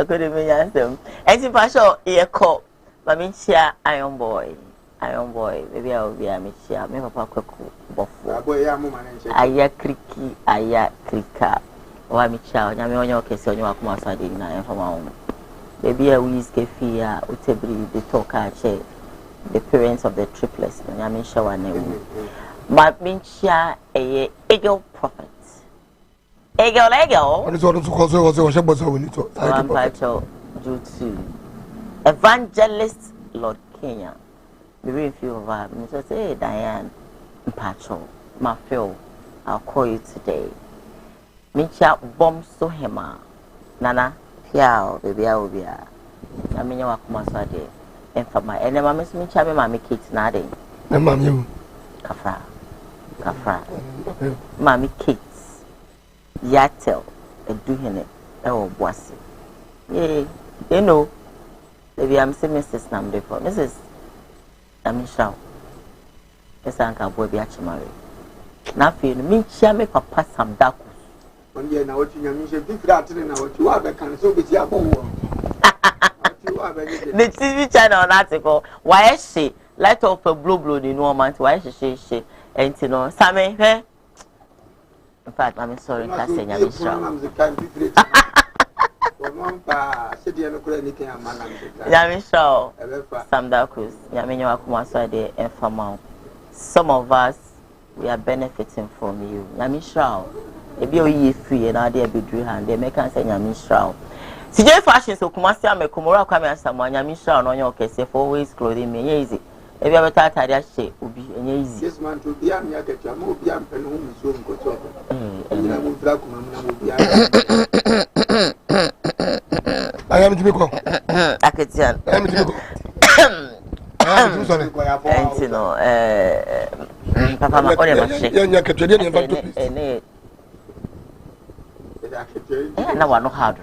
couldn't even them. And if I saw a cop, but me share Iron Boy, maybe I will be a Michia, maybe Papa Buffalo. Aya Creaky, Aya Creaker, or Michel, Yamio Casson, you are come outside in I am from home. Baby, a whiskey fear, Utebri, the talker, the parents of the triplets, Yamisha, and but mincha a eagle prophet. Eagle. And it's all to cause was a boss when due to evangelist Lord Kenya. The review of Mr. Say Diane Patrol, my Phil, I'll call you today. Mincha bombs to him, Nana, Piao, baby, I will be. I mean, you are Kumasade, and for my enemy, Miss Mincha, Mammy Kate Nade. And Mammy, Kafra, Mammy Kate, Yatel, and doing it, oh, bossy. Yea, you know, baby, I'm saying Mrs. Namde for Mrs. Amisha. Yes, Uncle Boy Biachimari. Nothing, Mincha, me papa some duck. One year now, what you should be flattening now, what you are, I can so be your home. The TV channel article, why is she light off a blue in woman? Why is she and you know, Sammy, eh? In fact, I'm sorry, I say, Yamisha, Sam Dakus, Yaminyo Akumasade, and Famau. Some of us, we are benefiting from you. Yamisha, if you're free and idea be drew hand, they make us say Yamisha. CJ fashion so Kumasi ame Kumura come and someone Yamisha on your case for always clothing me easy. If you ever tired that shit, will be easy. Yes, man, to be a mere get your move, young and home is soon go to I am to be called. I could tell. I am to be called. Papa, my only machine. No one know how to.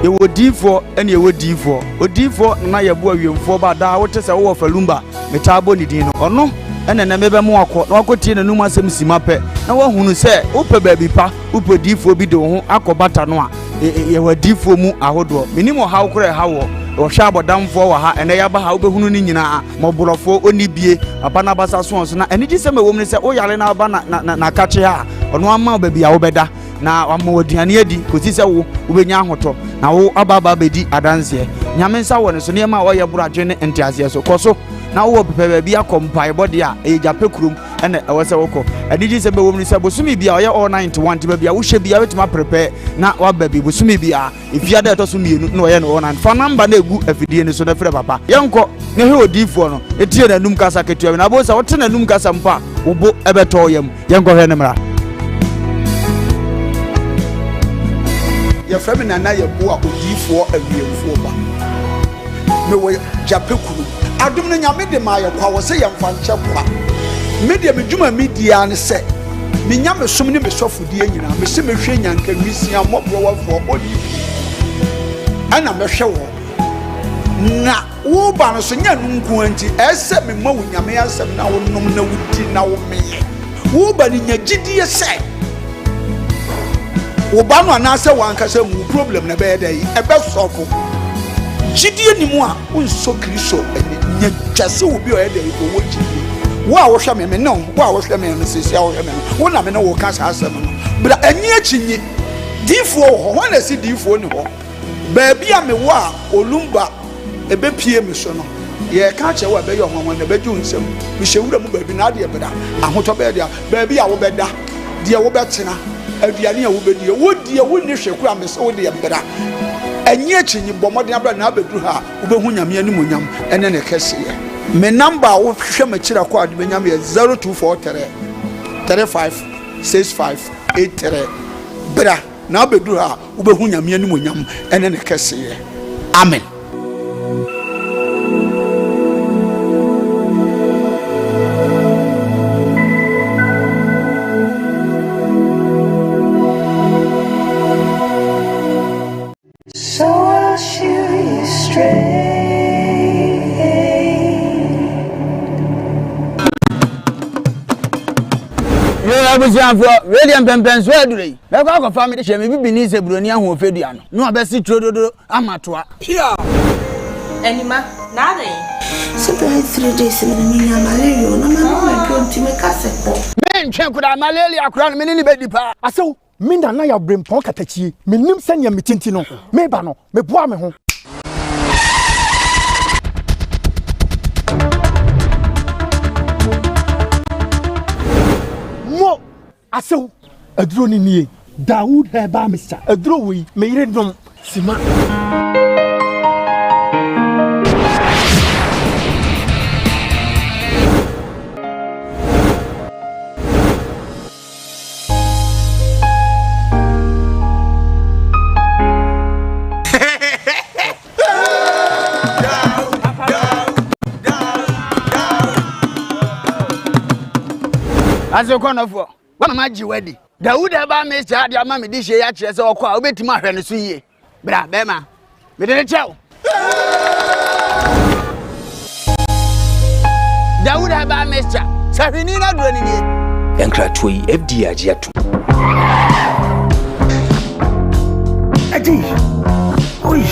You would D4 and you would D4. O D4 na ya bua wiemfo ba da wote se wo falumba metabo ni din no ono ene na mebe mo akọ na akotie na numa asem simape na wo hunu se upe baabi pa upe D4 bi de ho akobata no a ye wa D4 mu ahodo minimo ha ukure ha wo hwa abodamfo wa ha ene ya ba ha ubehunu ni nyina moborofo oni bie abana basa so na ene gi se me wo mu se o yale na aba na kache ha ono ama baabi a wo beda na amoduane adi kosi se wo ubenya ahoto na wo ababa bedi adanse nyame nsa wo ne so ne ma wo ye buradwe ne entiase so koso na wo pepe bia kompai body a e jape kurum ene ewo se woko adiji se be wo mu se bosumi bia oye all 91 te bia wo hwe bia wetima prepare na wa babi bosumi bia ifia da to so mienu na oye no 9 fa number na egu afidie ne so na frɛ papa yenko ne he odifo no etie na num kasa ketua na bo se wo te na num kasa mpa wo bo ebeto yam yenko hwe ne mra your friend and I are D4 and ba me we japekuru adum no nyame de ma yakwa wo se yemfa nche kwa media medwuma media ne se me nyame som ne me sofudie nyina me se me hwe nyanka nwisia mobro wafo odi ana me hwe wo na wo ba no so nya nunku anti ese me ma wo nyame asem na wo nom na wudi na wo meye wo ba ni nya gidie se Obano anase wankase mu problem na be dey e be sofo gidie ni mu a unso kristo nya twase obi o dey owo gidie wo a wo hwe me no wo a wo hwe me no sisi a wo hwe me no wo na me no wo ka sa asem no bra anyi achinyi difo ho ho na si difo ni ho ba bia me wo a olumba e be pie me so no ye ka che wo be yo ho na be ju nsem me hewura mu ba bi na de beda ahoto be dia ba bia wo beda de wo betena aduane a wobedie wodie wonni hweku amese wode bra enye chinyi bomode abra na abedru ha wobehu nyame animonyam ene ne kese me number wo hwe machira kwa ade benyam ye 0243 35 65 83 bra na abedru ha wobehu nyame animonyam ene ne kese amen. Radiant Pempen Swedry. Let go of family shame be beneath a brunia who fed you. No, Bessie Trodo Amatua. Here. Anima, nothing. Simply 3 days in the malaria. No, my God, to make us a men check with our malaria crown many baby pa. I saw me na ya brempon katachi menim senya metinti no me ba no me boa me ho mo asew aduro ni nie Dawood heba Mr. aduro wi me yire dom sima Aso kono fo wana maji wedi Dawood aba Mr. ade ama me di hye ya kire se okwa obetim ahwe ne so yie bra bema me de chew Dawood aba Mr. sahwini na do ni ni Yankrato yi FD agiato Adi Oi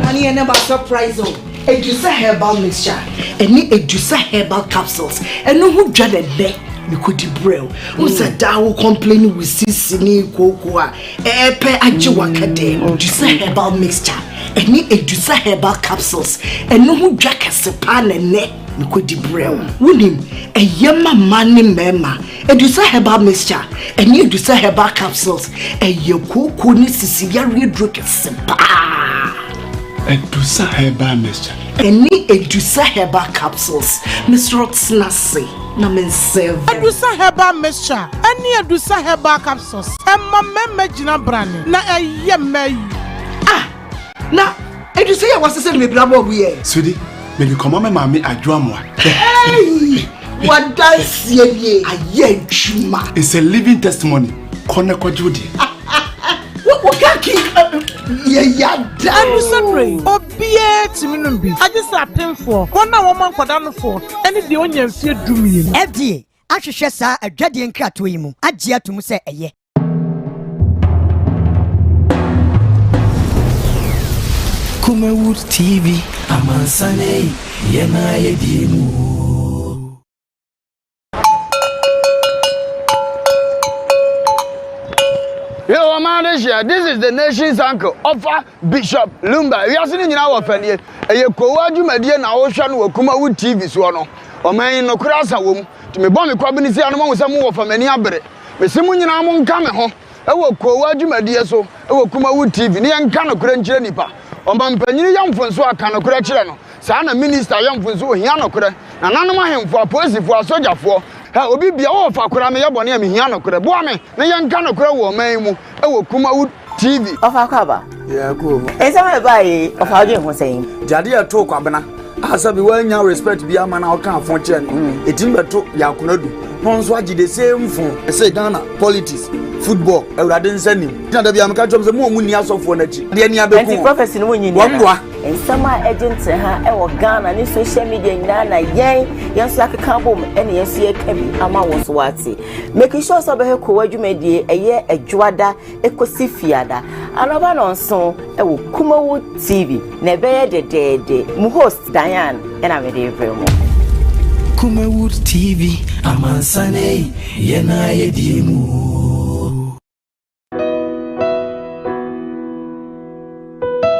Honey and about surprise oh Edusa herbal mixture any Edusa herbal capsules and no who dread de me could brew who's a down complaining with sisini cocoa epe ajiwakade Edusa herbal mixture any Edusa herbal capsules and no who jack a sepan and ne me could brew wunim a yama money mema Edusa herbal mixture and you Edusa herbal capsules a yoko ni sisiya redrook sepa Edusa herbal mixture. Any Edusa herbal capsules. Miss Rotsnasi. Na mensev. Edusa herbal mixture. Any Edusa herbal capsules. Emma memme jina brand. Na eyeme. Ah. Na Edusa ya wasese me blabo we. Sudi, me bi koma me mama adwamwa. Hey! What dance ye aye juma. It's a living testimony. Kone kwajudi. What kaki ya Edusa pray. Obie timinumbi. I just happen for. One woman kwadano for. Any the onion fear do me. FDA. Ahwehwe saa adwade nkrato yi mu. Agye atum se eye. Kumawood TV amansane yena yedimu Yo, Amadesia, this is the nation's uncle, Offa Bishop Lumba. We are sitting in our family. A Koowaa Show na Ocean wo Kumawood TV so no. O man no krasa wom. To me bomb kwabini si anoma wo samu wo famani abere. Me simu nyina mo nka me ho. E wo Koowaa Show so, e wo Kumawood TV. Ni enka no kura nkyere nipa. O man panyini yamfonso aka no kura kyere no. Saa na minister yamfonso o hia no kura. Na nanom ahemfo apolisifoɔ asogyafoɔ ha obi bia wo fa kura me yebone am hia no kura boa me na yenka no kura wo man mu e wo Kumawood TV ofa kwaba yeah go esa me bai ofa oje ho sen jade ya to kwabena asa bi wanya respect bi ama na o kan afon che no etim beto yakonadu no nso agi the same phone say Ghana politics football ewrade nsani na da bi am ka chom se mo mu ni asofo na chi de ni abeku anti prophecy no nyini wamboa ensama agent ha e wo Ghana ni social media nyina na yen so akeka bom ene yen so ye ka bi ama wo so wate make sure so be he Koowaa Dwumadie eye adwada ekosi fiada anoba no nso e wo Kumawood TV na be ye de mu host Diane ena me de vremo Kumawood TV amansane yena yedimu